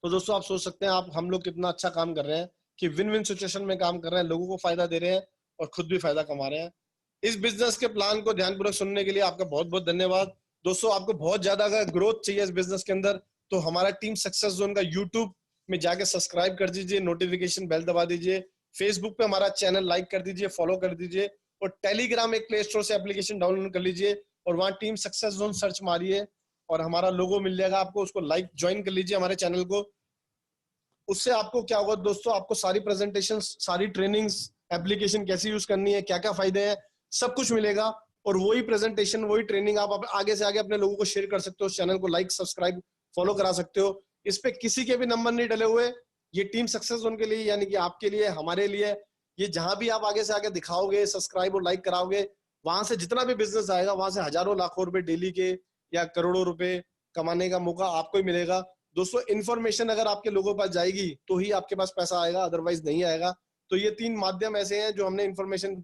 तो दोस्तों आप सोच सकते हैं आप हम लोग कितना अच्छा काम कर रहे हैं कि विन विन सिचुएशन में काम कर रहे हैं, लोगों को फायदा दे रहे हैं और खुद भी फायदा कमा रहे हैं। इस बिजनेस के प्लान को ध्यानपूर्वक सुनने के लिए आपका बहुत बहुत धन्यवाद दोस्तों। आपको बहुत ज्यादा अगर ग्रोथ चाहिए इस बिजनेस के अंदर, तो हमारा टीम सक्सेस जोन का यूट्यूब में जाके सब्सक्राइब कर दीजिए, नोटिफिकेशन बेल दबा दीजिए, फेसबुक पे हमारा चैनल लाइक कर दीजिए, फॉलो कर दीजिए, और टेलीग्राम एक प्ले स्टोर से एप्लीकेशन डाउनलोड कर लीजिए और वहां टीम सक्सेस जोन सर्च मारिए और हमारा लोगो मिल जाएगा आपको, उसको लाइक ज्वाइन कर लीजिए हमारे चैनल को। उससे आपको क्या होगा दोस्तों, आपको सारी प्रेजेंटेशन, सारी ट्रेनिंग्स, एप्लीकेशन कैसे यूज करनी है, क्या क्या फायदे हैं, सब कुछ मिलेगा। और वही प्रेजेंटेशन, वही ट्रेनिंग आप आगे से आगे अपने लोगों को शेयर कर सकते हो। चैनल को लाइक, सब्सक्राइब, फॉलो करा सकते हो। इस पे किसी के भी नंबर नहीं डले हुए। ये टीम सक्सेस जोन के लिए, यानी कि आपके लिए, हमारे लिए, ये जहां भी आप आगे से आगे दिखाओगे, सब्सक्राइब और लाइक कराओगे, वहां से जितना भी बिजनेस आएगा, वहां से हजारों लाखों रुपए डेली के या करोड़ों रुपए कमाने का मौका आपको ही मिलेगा। दोस्तों, इन्फॉर्मेशन अगर आपके लोगों के पास जाएगी तो ही आपके पास पैसा आएगा, अदरवाइज नहीं आएगा। तो ये 3 माध्यम ऐसे हैं जो हमने इन्फॉर्मेशन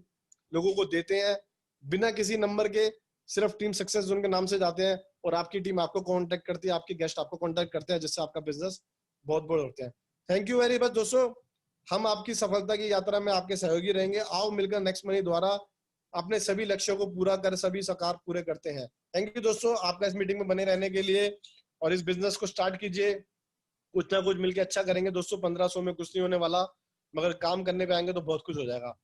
लोगों को देते हैं, बिना किसी नंबर के, सिर्फ टीम सक्सेस जोन के नाम से जाते हैं और आपकी टीम आपको कांटेक्ट करती है, आपके गेस्ट आपको कांटेक्ट करते हैं, जिससे आपका बिजनेस बहुत बड़ा होता है। थैंक यू वेरी मच दोस्तों, हम आपकी सफलता की यात्रा में आपके सहयोगी रहेंगे। आओ मिलकर नेक्स्ट मनी द्वारा अपने सभी लक्ष्यों को पूरा कर, सभी साकार पूरे करते हैं। थैंक यू दोस्तों, आपका इस मीटिंग में बने रहने के लिए, और इस बिजनेस को स्टार्ट कीजिए। कुछ ना कुछ मिलकर अच्छा करेंगे दोस्तों। 1500 में कुछ नहीं होने वाला, मगर काम करने पे आएंगे तो बहुत कुछ हो जाएगा।